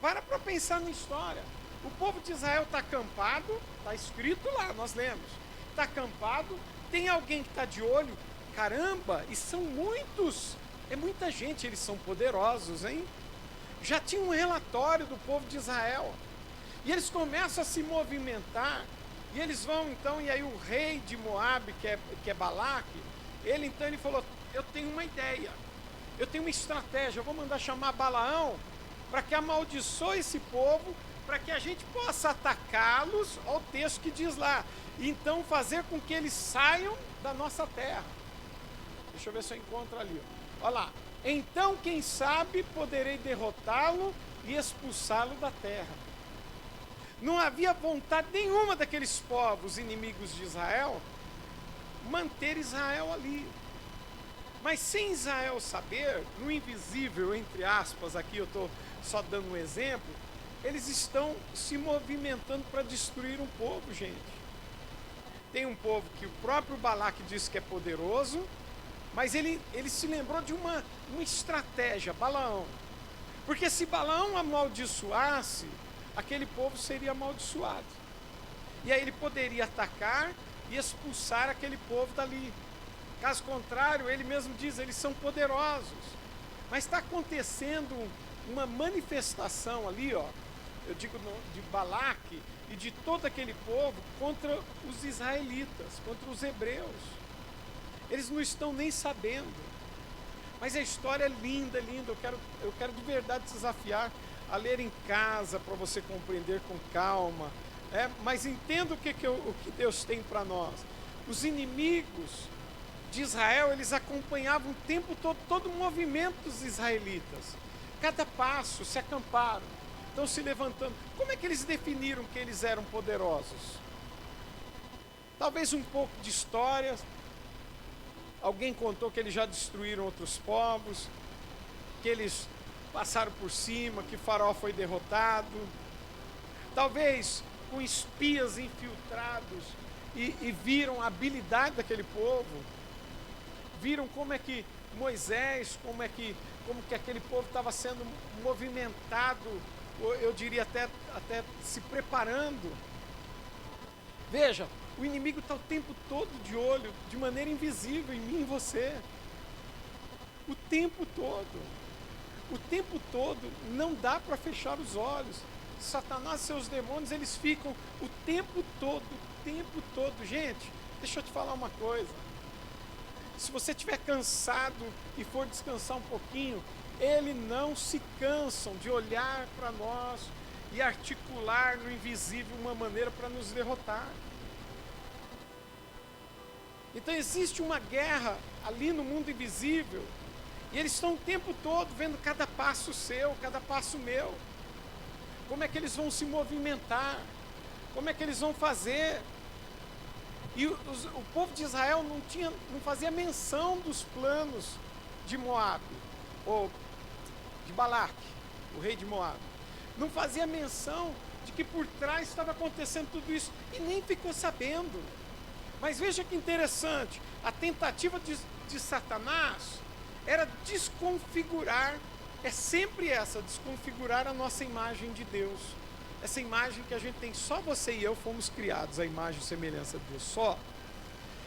Para pensar na história. O povo de Israel está acampado, está escrito lá, nós lemos. Está acampado, tem alguém que está de olho. Caramba, e são muitos, é muita gente, eles são poderosos, hein? Já tinha um relatório do povo de Israel. E eles começam a se movimentar. E eles vão então, e aí o rei de Moabe, que é Balaque, ele falou, eu tenho uma ideia, eu tenho uma estratégia, eu vou mandar chamar Balaão para que amaldiçoe esse povo, para que a gente possa atacá-los, ao texto que diz lá, e então fazer com que eles saiam da nossa terra. Deixa eu ver se eu encontro ali. Olha lá. Então, quem sabe, poderei derrotá-lo e expulsá-lo da terra. Não havia vontade nenhuma daqueles povos inimigos de Israel manter Israel ali. Mas sem Israel saber, no invisível, entre aspas, aqui eu estou só dando um exemplo, eles estão se movimentando para destruir um povo, gente. Tem um povo que o próprio Balaque diz que é poderoso, mas ele se lembrou de uma estratégia, Balaão. Porque se Balaão amaldiçoasse, aquele povo seria amaldiçoado. E aí ele poderia atacar e expulsar aquele povo dali. Caso contrário, ele mesmo diz, eles são poderosos. Mas está acontecendo uma manifestação ali, ó, eu digo de Balaque e de todo aquele povo contra os israelitas, contra os hebreus. Eles não estão nem sabendo. Mas a história é linda, linda. Eu quero de verdade desafiar a ler em casa para você compreender com calma. Mas entenda o que Deus tem para nós. Os inimigos de Israel, eles acompanhavam o tempo todo o movimento dos israelitas. Cada passo, se acamparam, estão se levantando. Como é que eles definiram que eles eram poderosos? Talvez um pouco de história. Alguém contou que eles já destruíram outros povos, que eles passaram por cima, que Faraó foi derrotado. Talvez com espias infiltrados e viram a habilidade daquele povo. Viram como é que Moisés, como que aquele povo estava sendo movimentado, eu diria até se preparando. Veja, o inimigo está o tempo todo de olho, de maneira invisível, em mim e em você. O tempo todo. O tempo todo, não dá para fechar os olhos. Satanás e seus demônios, eles ficam o tempo todo. Gente, deixa eu te falar uma coisa. Se você estiver cansado e for descansar um pouquinho, eles não se cansam de olhar para nós e articular no invisível uma maneira para nos derrotar. Então existe uma guerra ali no mundo invisível, e eles estão o tempo todo vendo cada passo seu, cada passo meu. Como é que eles vão se movimentar? Como é que eles vão fazer? E o povo de Israel não fazia menção dos planos de Moabe, ou de Balaque, o rei de Moabe. Não fazia menção de que por trás estava acontecendo tudo isso, e nem ficou sabendo. Mas veja que interessante, a tentativa de Satanás era desconfigurar, é sempre essa, desconfigurar a nossa imagem de Deus. Essa imagem que a gente tem, só você e eu fomos criados, a imagem e semelhança de Deus, só.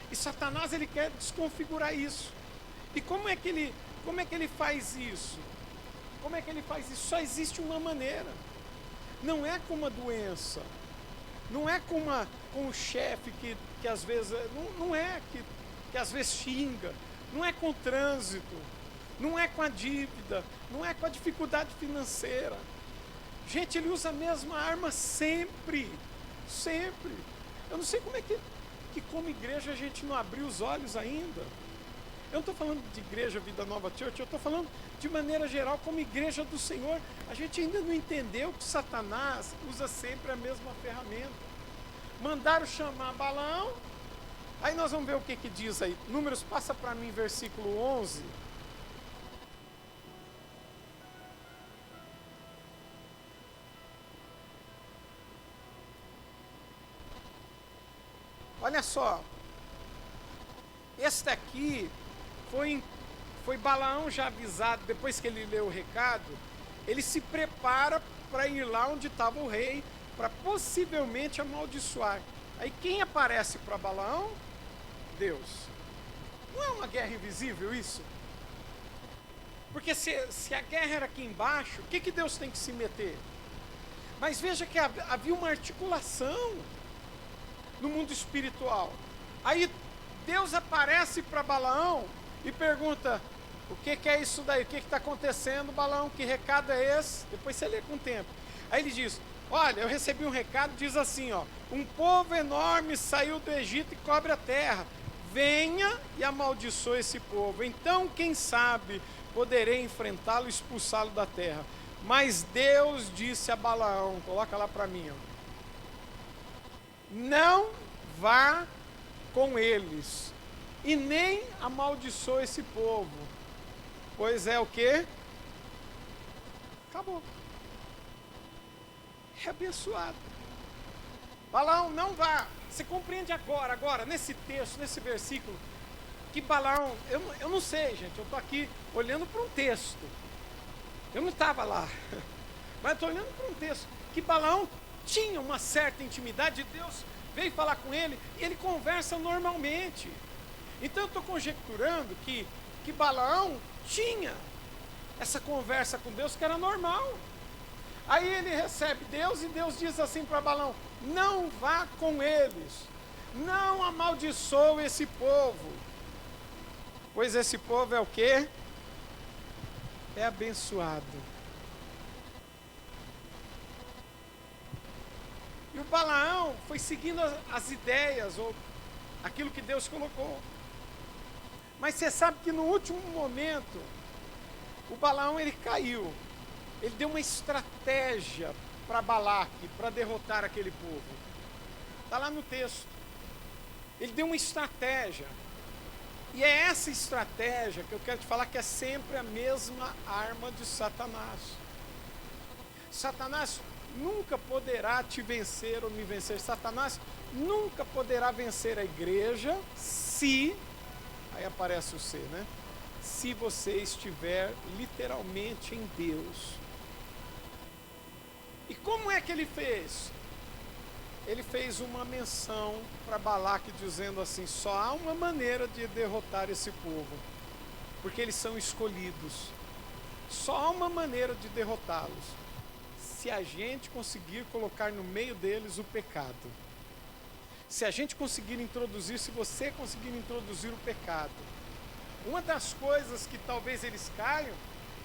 E Satanás, ele quer desconfigurar isso. E como é que ele faz isso? Como é que ele faz isso? Só existe uma maneira. Não é com uma doença. Não é com o chefe que às vezes, não é que às vezes xinga. Não é com o trânsito. Não é com a dívida. Não é com a dificuldade financeira. Gente, ele usa a mesma arma sempre. Sempre. Eu não sei como é que que como igreja a gente não abriu os olhos ainda. Eu não estou falando de igreja Vida Nova Church, eu estou falando de maneira geral como igreja do Senhor. A gente ainda não entendeu que Satanás usa sempre a mesma ferramenta. Mandaram chamar Balaão, aí nós vamos ver o que diz aí. Números, passa para mim, versículo 11. Olha só, este aqui foi Balaão já avisado, depois que ele leu o recado, ele se prepara para ir lá onde estava o rei, para possivelmente amaldiçoar. Aí quem aparece para Balaão? Deus. Não é uma guerra invisível isso? Porque se a guerra era aqui embaixo, o que Deus tem que se meter? Mas veja que havia uma articulação no mundo espiritual. Aí Deus aparece para Balaão e pergunta: o que é isso daí? O que está acontecendo, Balaão? Que recado é esse? Depois você lê com o tempo. Aí ele diz: olha, eu recebi um recado, diz assim, ó: um povo enorme saiu do Egito e cobre a terra. Venha e amaldiçoe esse povo. Então, quem sabe, poderei enfrentá-lo e expulsá-lo da terra. Mas Deus disse a Balaão, coloca lá para mim, ó: não vá com eles, e nem amaldiçoe esse povo, pois é o quê? Acabou. É abençoado. Balaão, não vá. Você compreende agora, nesse texto, nesse versículo, que Balaão, eu não sei, gente, eu estou aqui olhando para um texto. Eu não estava lá, mas estou olhando para um texto, que Balaão tinha uma certa intimidade, Deus veio falar com ele, e ele conversa normalmente. Então eu estou conjecturando que Balaão tinha essa conversa com Deus que era normal. Aí ele recebe Deus e Deus diz assim para Balaão: não vá com eles, não amaldiçoe esse povo, pois esse povo é o quê? É abençoado. E o Balaão foi seguindo as ideias, ou aquilo que Deus colocou. Mas você sabe que no último momento, o Balaão ele caiu. Ele deu uma estratégia para Balaque, para derrotar aquele povo. Está lá no texto. Ele deu uma estratégia. E é essa estratégia que eu quero te falar que é sempre a mesma arma de Satanás. Satanás nunca poderá te vencer ou me vencer. Satanás nunca poderá vencer a igreja se, aí aparece o C, né? Se você estiver literalmente em Deus. E como é que ele fez? Ele fez uma menção para Balaque dizendo assim: só há uma maneira de derrotar esse povo, porque eles são escolhidos. Só há uma maneira de derrotá-los: se a gente conseguir colocar no meio deles o pecado. Se a gente conseguir introduzir, se você conseguir introduzir o pecado. Uma das coisas que talvez eles caiam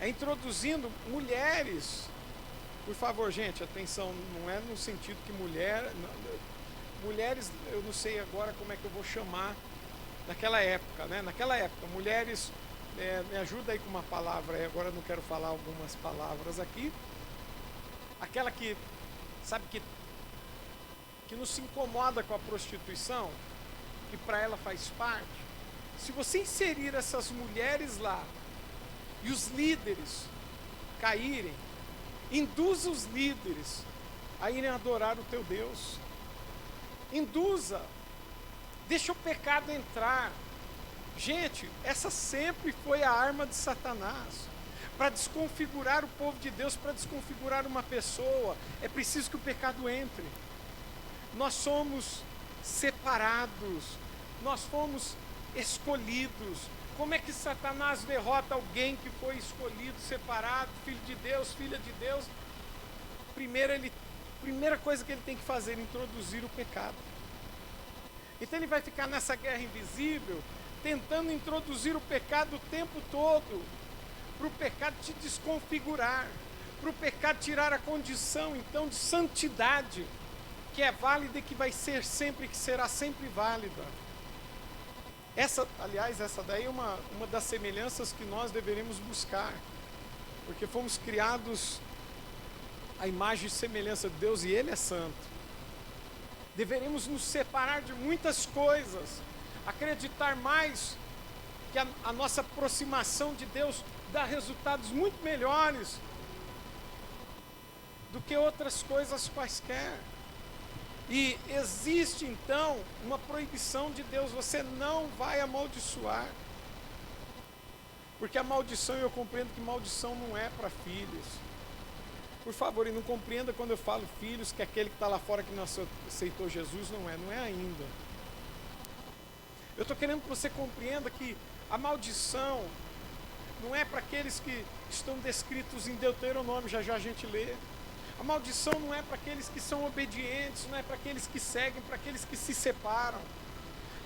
é introduzindo mulheres. Por favor, gente, atenção, não é no sentido que mulheres, eu não sei agora como é que eu vou chamar naquela época, né? Naquela época, mulheres, me ajuda aí com uma palavra, agora eu não quero falar algumas palavras aqui. Aquela que, sabe, que não se incomoda com a prostituição, que para ela faz parte. Se você inserir essas mulheres lá e os líderes caírem, induza os líderes a irem adorar o teu Deus. Induza. Deixa o pecado entrar. Gente, essa sempre foi a arma de Satanás. Para desconfigurar o povo de Deus, para desconfigurar uma pessoa, é preciso que o pecado entre. Nós somos separados. Nós fomos escolhidos. Como é que Satanás derrota alguém que foi escolhido, separado, filho de Deus, filha de Deus? Primeira coisa que ele tem que fazer é introduzir o pecado. Então ele vai ficar nessa guerra invisível, tentando introduzir o pecado o tempo todo, para o pecado te desconfigurar, para o pecado tirar a condição então de santidade que é válida e que vai ser sempre, que será sempre válida. Aliás, essa daí é uma das semelhanças que nós deveríamos buscar, porque fomos criados à imagem e semelhança de Deus e Ele é santo. Deveríamos nos separar de muitas coisas, acreditar mais que a nossa aproximação de Deus dá resultados muito melhores do que outras coisas quaisquer. E existe então uma proibição de Deus: você não vai amaldiçoar. Porque a maldição, eu compreendo que maldição não é para filhos. Por favor, e não compreenda quando eu falo filhos, que aquele que está lá fora que não aceitou Jesus, não é ainda. Eu estou querendo que você compreenda que a maldição não é para aqueles que estão descritos em Deuteronômio, já a gente lê. A maldição não é para aqueles que são obedientes, não é para aqueles que seguem, para aqueles que se separam,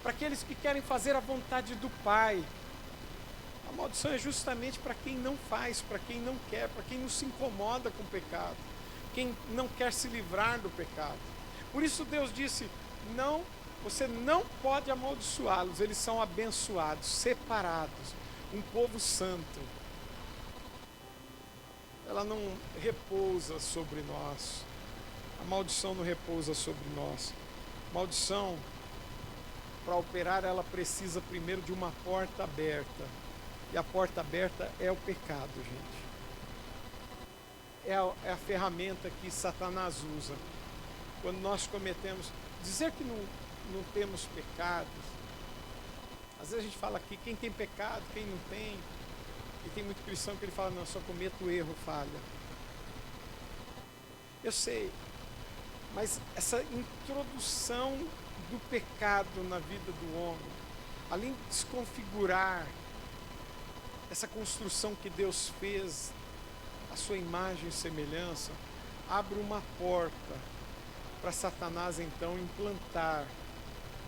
para aqueles que querem fazer a vontade do Pai. A maldição é justamente para quem não faz, para quem não quer, para quem não se incomoda com o pecado, quem não quer se livrar do pecado. Por isso Deus disse: não, você não pode amaldiçoá-los, eles são abençoados, separados, um povo santo. Ela não repousa sobre nós, a maldição não repousa sobre nós. Maldição, para operar, ela precisa primeiro de uma porta aberta. E a porta aberta é o pecado, gente. É a ferramenta que Satanás usa. Quando nós cometemos, dizer que não temos pecados, às vezes a gente fala aqui, quem tem pecado, quem não tem. E tem muito cristão que ele fala: não, só cometo erro, falha. Eu sei, mas essa introdução do pecado na vida do homem, além de desconfigurar essa construção que Deus fez, a sua imagem e semelhança, abre uma porta para Satanás então implantar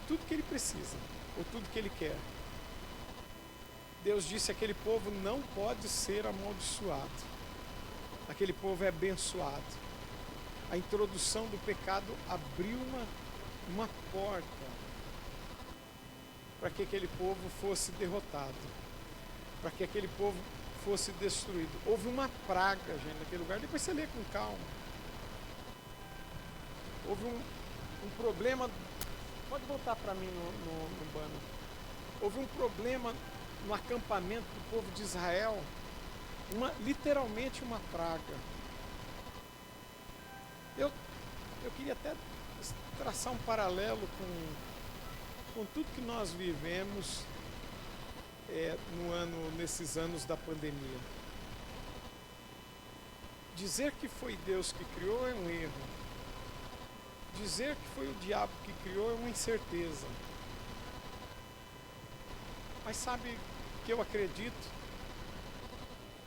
tudo que ele precisa, ou tudo que ele quer. Deus disse: aquele povo não pode ser amaldiçoado, aquele povo é abençoado. A introdução do pecado abriu uma porta para que aquele povo fosse derrotado, para que aquele povo fosse destruído. Houve uma praga, gente, naquele lugar. Depois você lê com calma. Houve um problema. Pode voltar para mim no banner. Houve um problema no acampamento do povo de Israel, literalmente uma praga. Eu queria até traçar um paralelo com tudo que nós vivemos nesses anos da pandemia. Dizer que foi Deus que criou é um erro. Dizer que foi o diabo que criou é uma incerteza. Mas sabe que eu acredito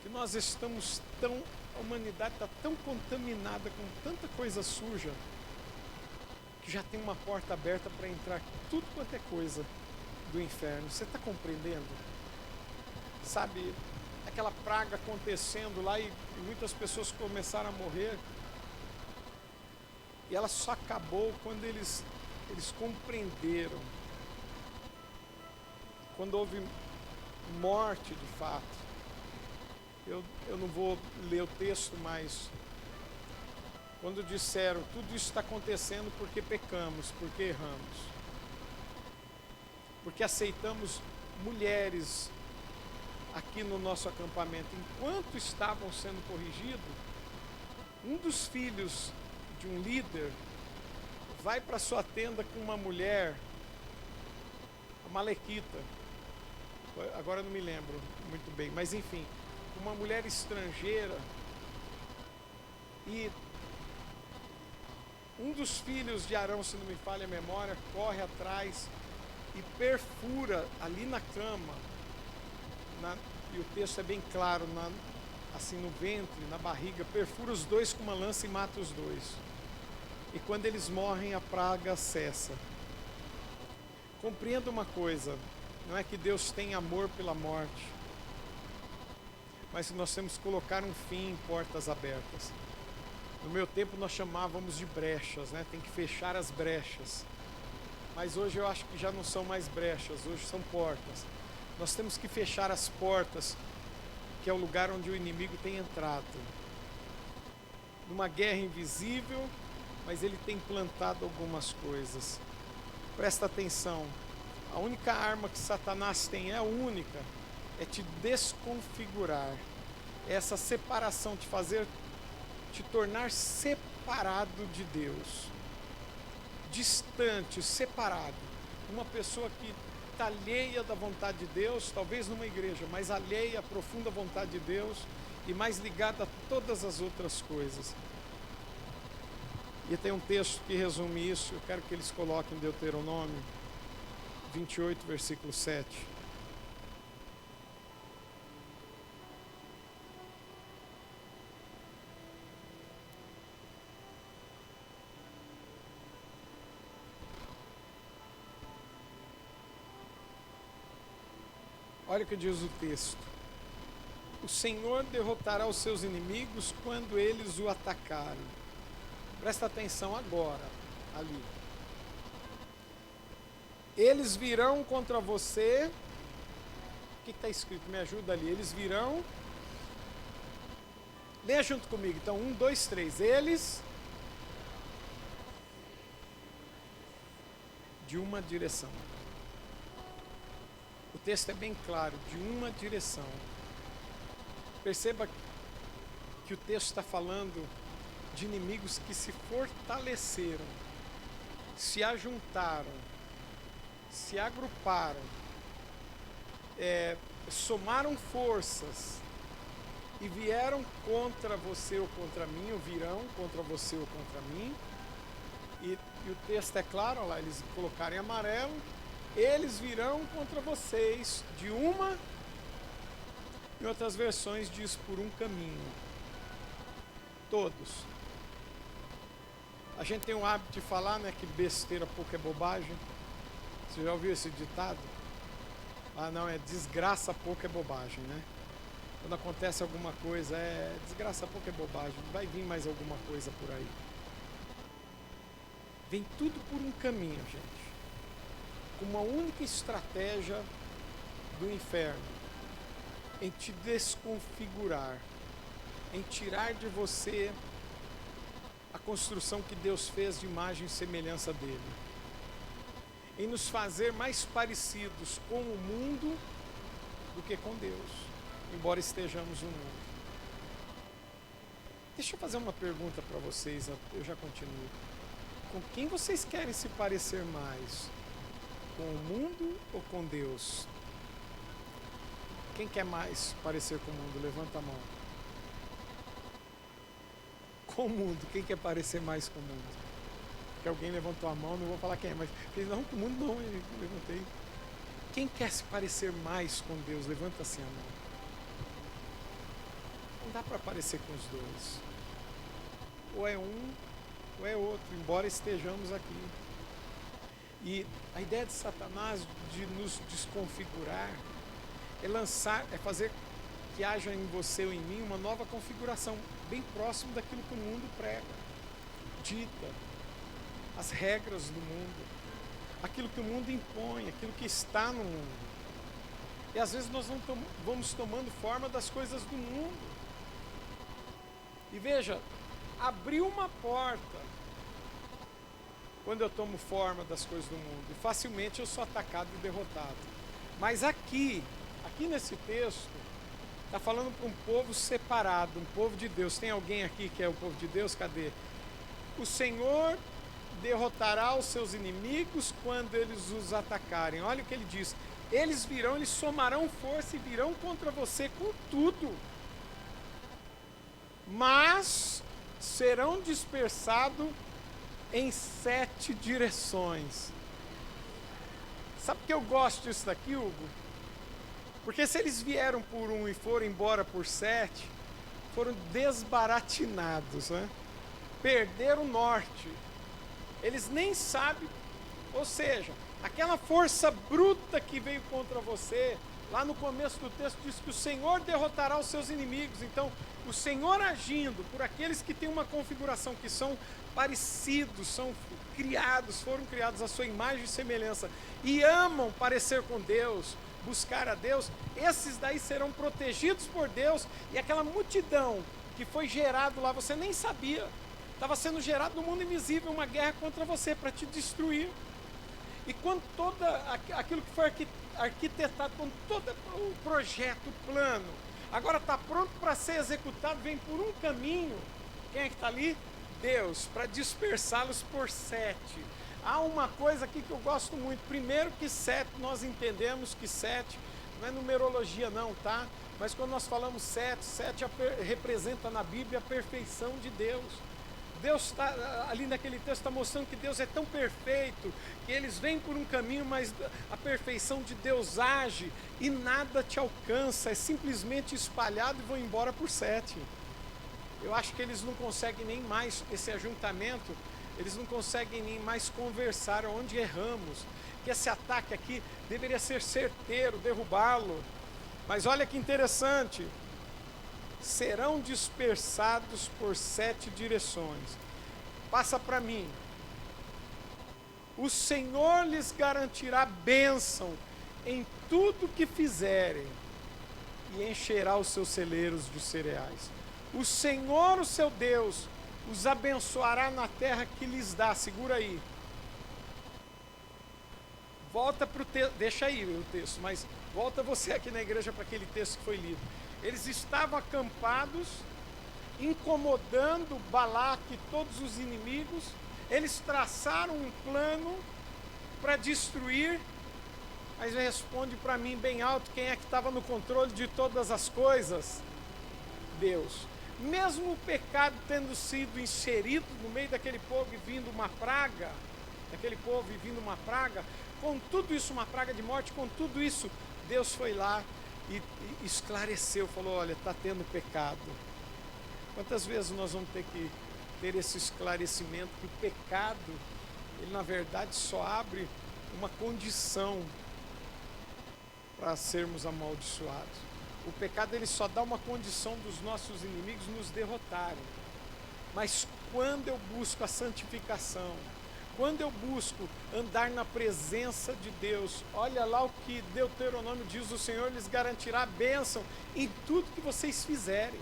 que nós estamos a humanidade está tão contaminada com tanta coisa suja, que já tem uma porta aberta para entrar tudo quanto é coisa do inferno. Você está compreendendo? Sabe, aquela praga acontecendo lá e muitas pessoas começaram a morrer, e ela só acabou quando eles compreenderam, quando houve morte de fato. Eu não vou ler o texto, mas quando disseram: tudo isso está acontecendo porque pecamos, porque erramos, porque aceitamos mulheres aqui no nosso acampamento. Enquanto estavam sendo corrigidos, um dos filhos de um líder vai para sua tenda com uma mulher, a Malequita, agora eu não me lembro muito bem, mas enfim, uma mulher estrangeira, e um dos filhos de Arão, se não me falha a memória, corre atrás e perfura ali na cama, e o texto é bem claro, assim no ventre, na barriga, perfura os dois com uma lança e mata os dois. E quando eles morrem, a praga cessa. Compreenda uma coisa: não é que Deus tem amor pela morte, mas nós temos que colocar um fim em portas abertas. No meu tempo nós chamávamos de brechas, né? Tem que fechar as brechas. Mas hoje eu acho que já não são mais brechas, hoje são portas. Nós temos que fechar as portas, que é o lugar onde o inimigo tem entrado. Numa guerra invisível, mas ele tem plantado algumas coisas. Presta atenção, a única arma que Satanás tem, é a única, é te desconfigurar. É essa separação, te tornar separado de Deus. Distante, separado. Uma pessoa que está alheia da vontade de Deus, talvez numa igreja, mas alheia à profunda vontade de Deus e mais ligada a todas as outras coisas. E tem um texto que resume isso, eu quero que eles coloquem Deuteronômio 28, versículo 7. Olha o que diz o texto. O Senhor derrotará os seus inimigos quando eles o atacarem. Presta atenção agora, ali. Eles virão contra você. O que está escrito? Me ajuda ali. Eles virão. Leia junto comigo. Então, 1, 2, 3. Eles. De uma direção. O texto é bem claro, de uma direção. Perceba que o texto está falando de inimigos que se fortaleceram, se ajuntaram, se agruparam, somaram forças e vieram contra você ou contra mim, ou virão contra você ou contra mim. E o texto é claro, olha lá, eles colocaram em amarelo. Eles virão contra vocês de uma, em outras versões diz por um caminho. Todos. A gente tem um hábito de falar, né, que besteira pouco é bobagem. Você já ouviu esse ditado? Ah, não, é desgraça pouco é bobagem, né? Quando acontece alguma coisa, desgraça pouco é bobagem. Vai vir mais alguma coisa por aí. Vem tudo por um caminho, gente. Com uma única estratégia do inferno, em te desconfigurar, em tirar de você a construção que Deus fez de imagem e semelhança dele, em nos fazer mais parecidos com o mundo do que com Deus, embora estejamos no mundo. Deixa eu fazer uma pergunta para vocês, eu já continuo. Com quem vocês querem se parecer mais? Com o mundo ou com Deus? Quem quer mais parecer com o mundo? Levanta a mão. Com o mundo, quem quer parecer mais com o mundo? Porque alguém levantou a mão, não vou falar quem é, mas não, com o mundo não, eu levantei. Quem quer se parecer mais com Deus? Levanta assim a mão. Não dá para parecer com os dois. Ou é um, ou é outro, embora estejamos aqui. E a ideia de Satanás de nos desconfigurar é fazer que haja em você ou em mim uma nova configuração, bem próximo daquilo que o mundo prega, dita, as regras do mundo, aquilo que o mundo impõe, aquilo que está no mundo. E às vezes nós vamos tomando forma das coisas do mundo. E veja, abriu uma porta quando eu tomo forma das coisas do mundo, e facilmente eu sou atacado e derrotado. Mas aqui nesse texto, está falando para um povo separado, um povo de Deus. Tem alguém aqui que é o povo de Deus? Cadê? O Senhor derrotará os seus inimigos quando eles os atacarem. Olha o que ele diz. Eles virão, eles somarão força e virão contra você com tudo. Mas serão dispersados em 7 direções. Sabe por que eu gosto disso daqui, Hugo? Porque se eles vieram por um e foram embora por 7, foram desbaratinados, né? Perderam o norte. Eles nem sabem, ou seja, aquela força bruta que veio contra você, Lá no começo do texto diz que o Senhor derrotará os seus inimigos. Então, o Senhor agindo por aqueles que têm uma configuração, que são parecidos, foram criados à sua imagem e semelhança, e amam parecer com Deus, buscar a Deus, esses daí serão protegidos por Deus, e aquela multidão que foi gerado lá, você nem sabia, estava sendo gerado no mundo invisível, uma guerra contra você, para te destruir. E quando aquilo que foi arquitetado, quando todo o projeto, o plano, agora está pronto para ser executado, vem por um caminho, quem é que está ali? Deus, para dispersá-los por 7. Há uma coisa aqui que eu gosto muito. Primeiro que 7, nós entendemos que 7 não é numerologia não, tá? Mas quando nós falamos 7 representa na Bíblia a perfeição de Deus. Deus está, ali naquele texto, está mostrando que Deus é tão perfeito, que eles vêm por um caminho, mas a perfeição de Deus age e nada te alcança, é simplesmente espalhado e vão embora por 7. Eu acho que eles não conseguem nem mais, esse ajuntamento, eles não conseguem nem mais conversar onde erramos, que esse ataque aqui deveria ser certeiro, derrubá-lo. Mas olha que interessante, serão dispersados por 7 direções. Passa para mim. O Senhor lhes garantirá bênção em tudo que fizerem e encherá os seus celeiros de cereais. O Senhor, o seu Deus, os abençoará na terra que lhes dá. Segura aí. Volta para o texto, deixa aí o texto, mas volta você aqui na igreja para aquele texto que foi lido. Eles estavam acampados, incomodando Balaque e todos os inimigos. Eles traçaram um plano para destruir. Mas responde para mim bem alto, quem é que estava no controle de todas as coisas? Deus. Mesmo o pecado tendo sido inserido no meio daquele povo e vindo uma praga, com tudo isso, uma praga de morte, com tudo isso, Deus foi lá e esclareceu, falou, olha, está tendo pecado. Quantas vezes nós vamos ter que ter esse esclarecimento que o pecado, ele na verdade só abre uma condição para sermos amaldiçoados. O pecado ele só dá uma condição dos nossos inimigos nos derrotarem. Mas quando eu busco a santificação, quando eu busco andar na presença de Deus, olha lá o que Deuteronômio diz, o Senhor lhes garantirá a bênção em tudo que vocês fizerem.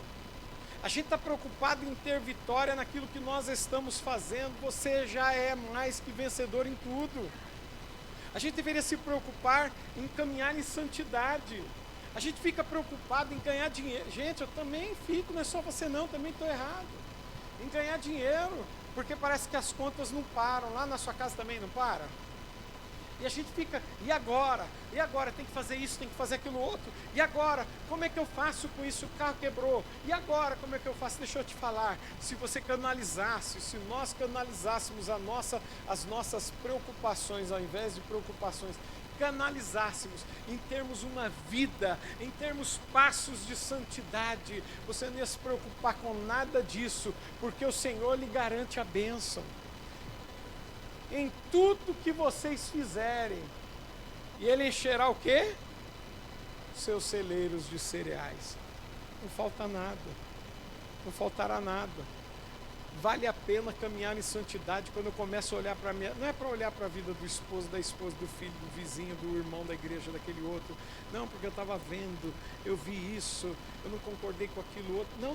A gente está preocupado em ter vitória naquilo que nós estamos fazendo, você já é mais que vencedor em tudo. A gente deveria se preocupar em caminhar em santidade. A gente fica preocupado em ganhar dinheiro. Gente, eu também fico, não é só você não, também estou errado. Em ganhar dinheiro, porque parece que as contas não param. Lá na sua casa também não para? E a gente fica, e agora? E agora? Tem que fazer isso, tem que fazer aquilo outro. E agora? Como é que eu faço com isso? O carro quebrou. E agora? Como é que eu faço? Deixa eu te falar. Se você canalizasse, se nós canalizássemos as nossas preocupações, ao invés de preocupações, canalizássemos em termos uma vida, em termos passos de santidade, você não ia se preocupar com nada disso, porque o Senhor lhe garante a bênção. Em tudo que vocês fizerem, e Ele encherá o quê? Seus celeiros de cereais. Não falta nada, não faltará nada. Vale a pena caminhar em santidade quando eu começo a olhar para minha... Não é para olhar para a vida do esposo, da esposa, do filho, do vizinho, do irmão da igreja, daquele outro. Não, porque eu estava vendo, eu vi isso, eu não concordei com aquilo outro. Não.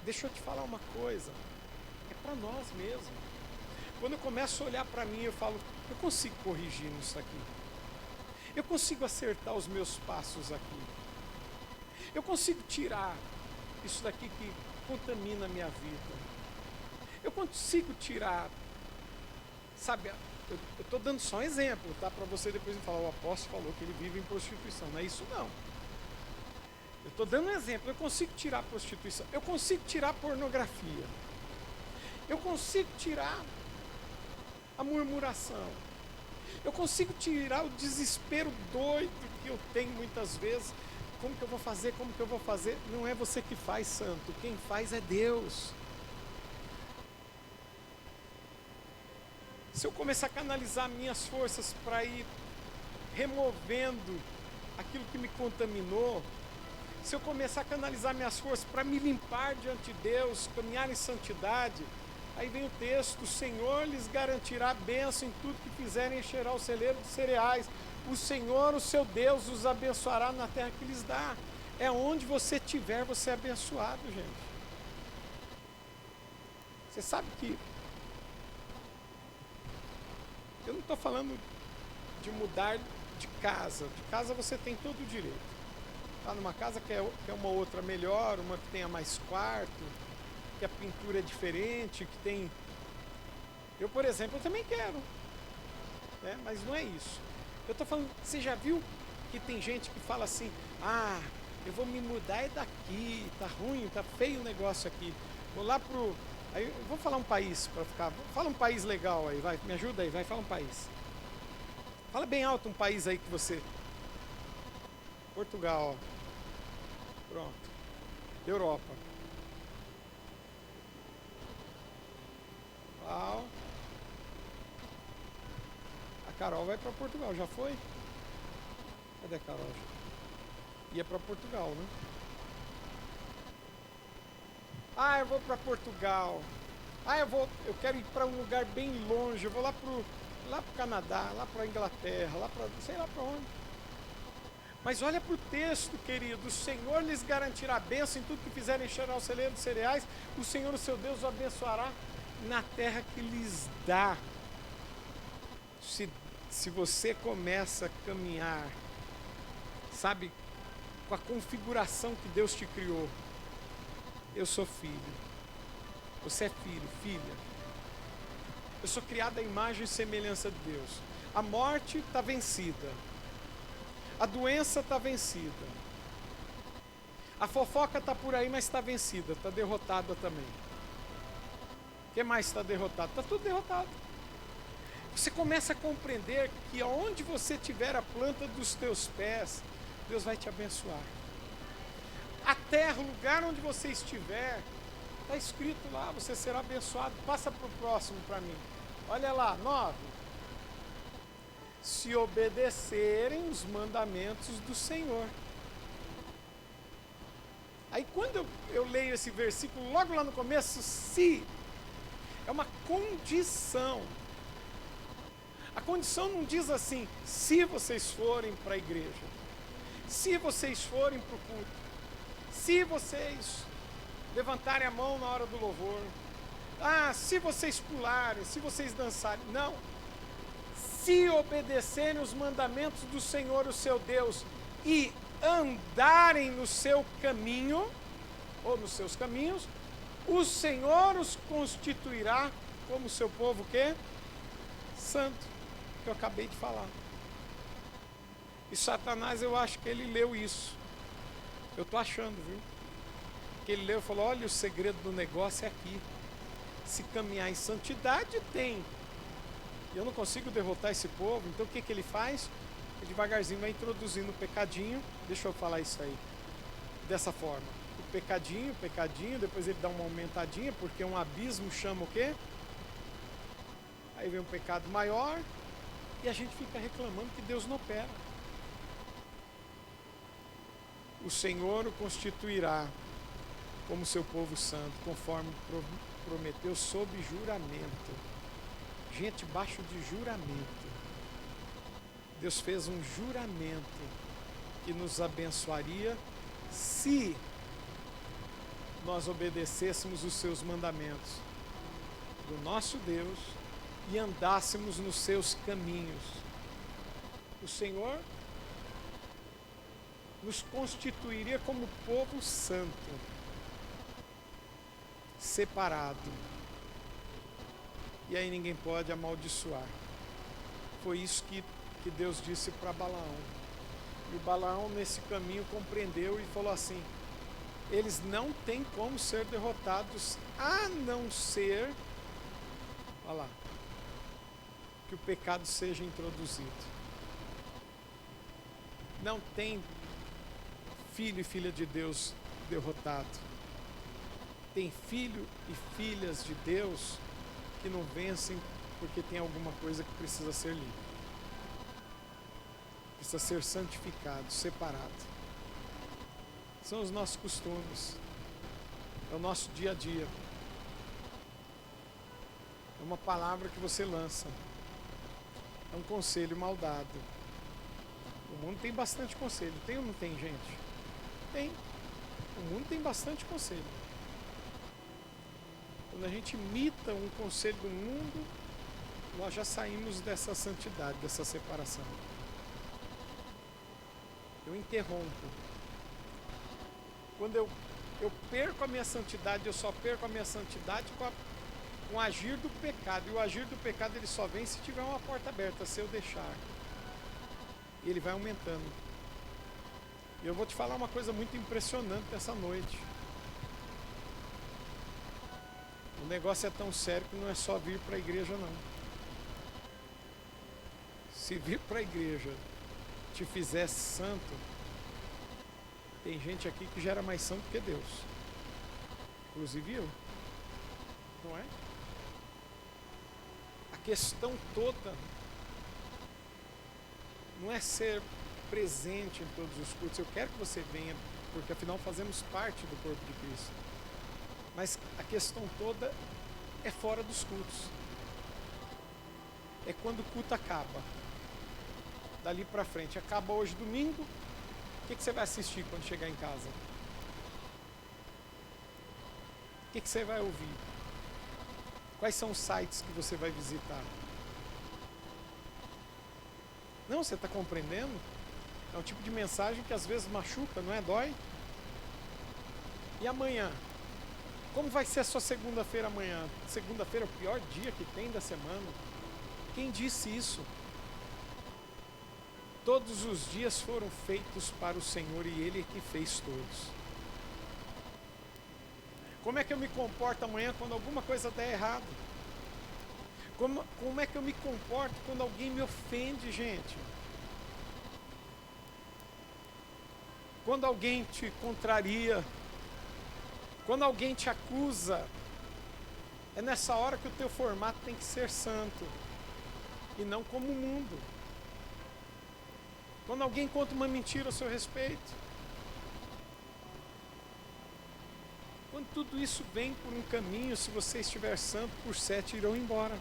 Deixa eu te falar uma coisa. É para nós mesmos. Quando eu começo a olhar para mim, eu falo, eu consigo corrigir nisso aqui. Eu consigo acertar os meus passos aqui. Eu consigo tirar isso daqui que contamina a minha vida. Eu consigo tirar, sabe, eu estou dando só um exemplo, tá? Para você depois me falar, o apóstolo falou que ele vive em prostituição. Não é isso não. Eu estou dando um exemplo, eu consigo tirar a prostituição, eu consigo tirar a pornografia, eu consigo tirar a murmuração, eu consigo tirar o desespero doido que eu tenho muitas vezes. Como que eu vou fazer? Como que eu vou fazer? Não é você que faz, santo. Quem faz é Deus. Se eu começar a canalizar minhas forças para ir removendo aquilo que me contaminou, se eu começar a canalizar minhas forças para me limpar diante de Deus, caminhar em santidade, aí vem o texto: o Senhor lhes garantirá bênção em tudo que fizerem, encherá o celeiro de cereais. O Senhor, o seu Deus, os abençoará na terra que lhes dá. É onde você estiver, você é abençoado, gente. Você sabe que eu não estou falando de mudar de casa. De casa você tem todo o direito. Está numa casa que é uma outra melhor, uma que tenha mais quarto, que a pintura é diferente, que tem... Eu, por exemplo, eu também quero. Né? Mas não é isso. Eu estou falando, você já viu que tem gente que fala assim: ah, eu vou me mudar é daqui, tá ruim, tá feio o negócio aqui. Vou lá pro... Aí, eu vou falar um país para ficar... Fala um país legal aí, vai, me ajuda aí, vai, fala um país. Fala bem alto um país aí que você... Portugal, ó. Pronto. Europa. Uau. A Carol vai para Portugal, já foi? Cadê a Carol? Ia para Portugal, né? Ah, eu vou para Portugal. Ah, eu quero ir para um lugar bem longe. Eu vou lá pro Canadá, lá para Inglaterra, lá para sei lá para onde. Mas olha para o texto, querido: o Senhor lhes garantirá a bênção em tudo que fizerem, encherá o celeiro de cereais. O Senhor, o seu Deus, o abençoará na terra que lhes dá. Se você começa a caminhar, sabe, com a configuração que Deus te criou. Eu sou filho. Você é filho, filha. Eu sou criado à imagem e semelhança de Deus. A morte está vencida. A doença está vencida. A fofoca está por aí, mas está vencida, está derrotada também. O que mais está derrotado? Está tudo derrotado. Você começa a compreender que aonde você tiver a planta dos teus pés, Deus vai te abençoar. A terra, o lugar onde você estiver, está escrito lá, você será abençoado. Passa para o próximo para mim. Olha lá, 9. Se obedecerem os mandamentos do Senhor. Aí quando eu leio esse versículo, logo lá no começo, se, é uma condição. A condição não diz assim: se vocês forem para a igreja, se vocês forem para o culto, se vocês levantarem a mão na hora do louvor, se vocês pularem, se vocês dançarem. Não. Se obedecerem os mandamentos do Senhor, o seu Deus, e andarem no seu caminho, ou nos seus caminhos, o Senhor os constituirá como seu povo que? Santo, que eu acabei de falar. E Satanás, eu acho que ele leu isso. Eu estou achando, viu? Que ele leu e falou: olha, o segredo do negócio é aqui. Se caminhar em santidade, tem. Eu não consigo derrotar esse povo, então o que ele faz? Ele devagarzinho vai introduzindo o pecadinho. Deixa eu falar isso aí, dessa forma: o pecadinho, depois ele dá uma aumentadinha, porque um abismo chama o quê? Aí vem um pecado maior, e a gente fica reclamando que Deus não opera. O Senhor o constituirá como seu povo santo, conforme prometeu sob juramento. Gente, baixo de juramento. Deus fez um juramento que nos abençoaria se nós obedecêssemos os seus mandamentos do nosso Deus e andássemos nos seus caminhos. O Senhor nos constituiria como povo santo, separado. E aí ninguém pode amaldiçoar. Foi isso que Deus disse para Balaão. E o Balaão, nesse caminho, compreendeu e falou assim: eles não têm como ser derrotados, a não ser, olha lá, que o pecado seja introduzido. Não tem filho e filha de Deus derrotado. Tem filho e filhas de Deus que não vencem porque tem alguma coisa que precisa ser limpa. precisa ser santificado, separado. São os nossos costumes, é o nosso dia a dia. É uma palavra que você lança, é um conselho mal dado. O mundo tem bastante conselho, tem ou não tem, gente? Tem. O mundo tem bastante conselho. Quando a gente imita um conselho do mundo, nós já saímos dessa santidade, dessa separação. Eu interrompo. Quando eu perco a minha santidade, eu só perco a minha santidade com o agir do pecado. E o agir do pecado ele só vem se tiver uma porta aberta, se eu deixar. E ele vai aumentando. E eu vou te falar uma coisa muito impressionante nessa noite. O negócio é tão sério que não é só vir para a igreja, não. Se vir para a igreja te fizesse santo, tem gente aqui que já era mais santo que Deus. Inclusive eu. Não é? A questão toda não é ser presente em todos os cultos. Eu quero que você venha, porque afinal fazemos parte do corpo de Cristo. Mas a questão toda é fora dos cultos. É quando o culto acaba. Dali para frente. Acaba hoje domingo. O que você vai assistir quando chegar em casa? O que você vai ouvir? Quais são os sites que você vai visitar? Não, você está compreendendo? É um tipo de mensagem que às vezes machuca, não é? Dói? E amanhã? Como vai ser a sua segunda-feira amanhã? Segunda-feira é o pior dia que tem da semana. Quem disse isso? Todos os dias foram feitos para o Senhor e Ele é que fez todos. Como é que eu me comporto amanhã quando alguma coisa der errado? Como é que eu me comporto quando alguém me ofende, gente? Quando alguém te contraria, quando alguém te acusa, é nessa hora que o teu formato tem que ser santo e não como o mundo. Quando alguém conta uma mentira a seu respeito, quando tudo isso vem por um caminho, se você estiver santo, por 7 irão embora.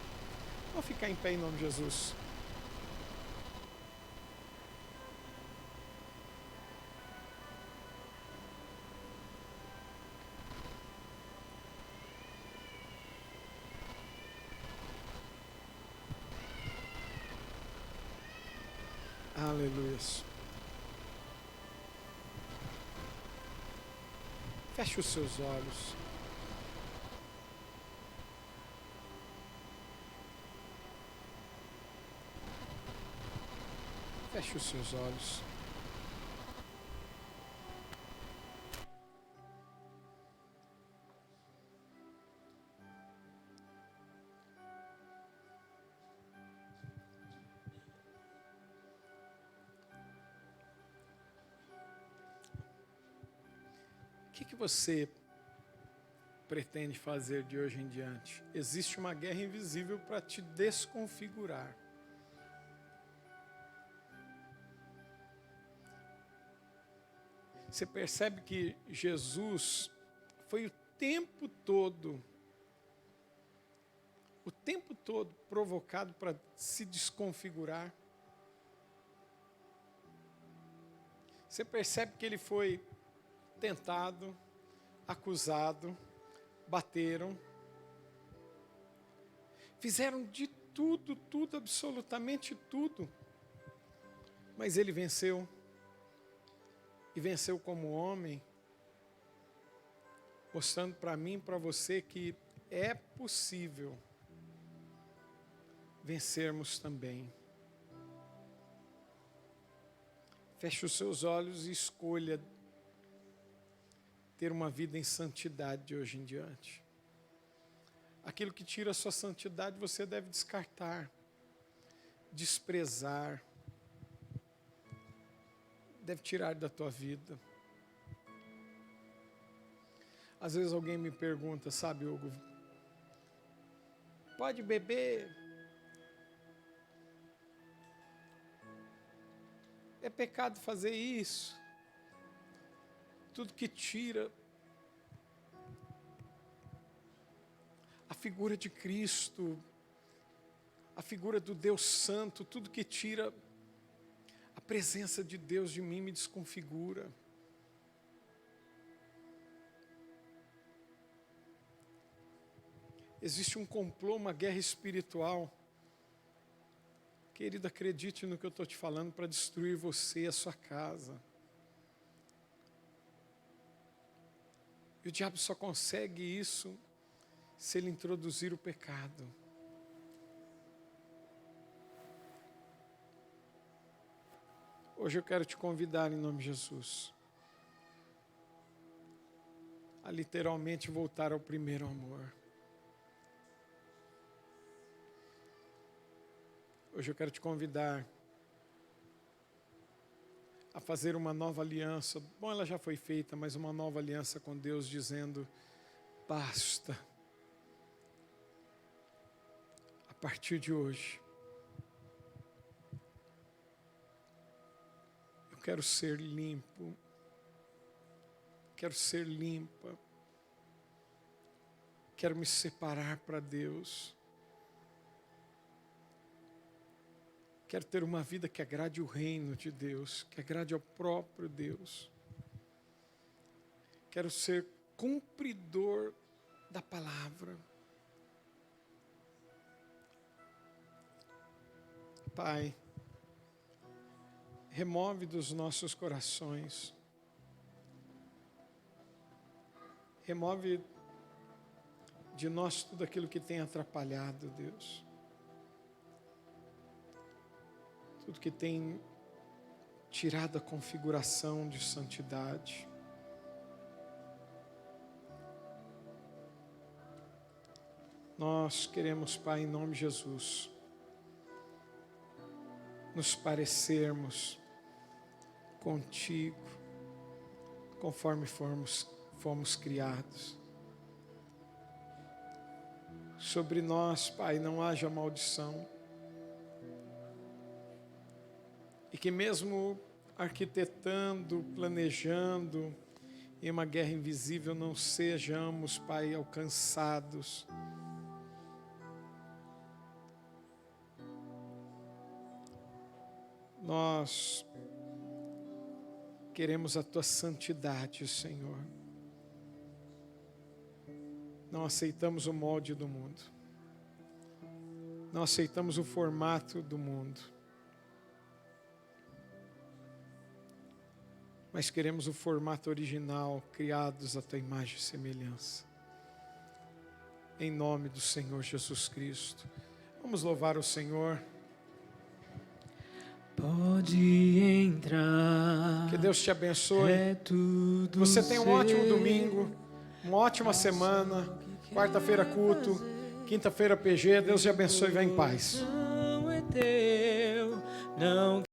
Vamos ficar em pé em nome de Jesus. Aleluia. Feche os seus olhos. Feche os seus olhos. O que você pretende fazer de hoje em diante? Existe uma guerra invisível para te desconfigurar. Você percebe que Jesus foi o tempo todo provocado para se desconfigurar. Você percebe que ele foi tentado, acusado, bateram, fizeram de tudo, absolutamente tudo, mas ele venceu, e venceu como homem, mostrando para mim e para você que é possível vencermos também. Feche os seus olhos e escolha ter uma vida em santidade de hoje em diante. Aquilo que tira a sua santidade você deve descartar, desprezar, deve tirar da tua vida. Às vezes alguém me pergunta, sabe, Hugo, pode beber? é pecado fazer isso. Tudo que tira a figura de Cristo, a figura do Deus Santo, tudo que tira a presença de Deus de mim me desconfigura. Existe um complô, uma guerra espiritual. Querido, acredite no que eu estou te falando, para destruir você e a sua casa. E o diabo só consegue isso se ele introduzir o pecado. Hoje eu quero te convidar em nome de Jesus a literalmente voltar ao primeiro amor. Hoje eu quero te convidar a fazer uma nova aliança. Bom, ela já foi feita, mas uma nova aliança com Deus, dizendo: basta. A partir de hoje, eu quero ser limpo. Quero ser limpa. Quero me separar para Deus. Quero ter uma vida que agrade o reino de Deus, que agrade ao próprio Deus. Quero ser cumpridor da palavra. Pai, remove dos nossos corações, remove de nós tudo aquilo que tem atrapalhado, Deus. Tudo que tem tirado a configuração de santidade. Nós queremos, Pai, em nome de Jesus, nos parecermos contigo, conforme fomos criados. Sobre nós, Pai, não haja maldição. E que mesmo arquitetando, planejando em uma guerra invisível, não sejamos, Pai, alcançados. Nós queremos a Tua santidade, Senhor. Não aceitamos o molde do mundo. Não aceitamos o formato do mundo. Mas queremos o formato original, criados à Tua imagem e semelhança. Em nome do Senhor Jesus Cristo. Vamos louvar o Senhor. Pode entrar. Que Deus te abençoe. É tudo. Você tem um ótimo domingo, uma ótima semana. Quarta-feira culto, quinta-feira PG. Deus te abençoe e vá em paz. Não é teu, não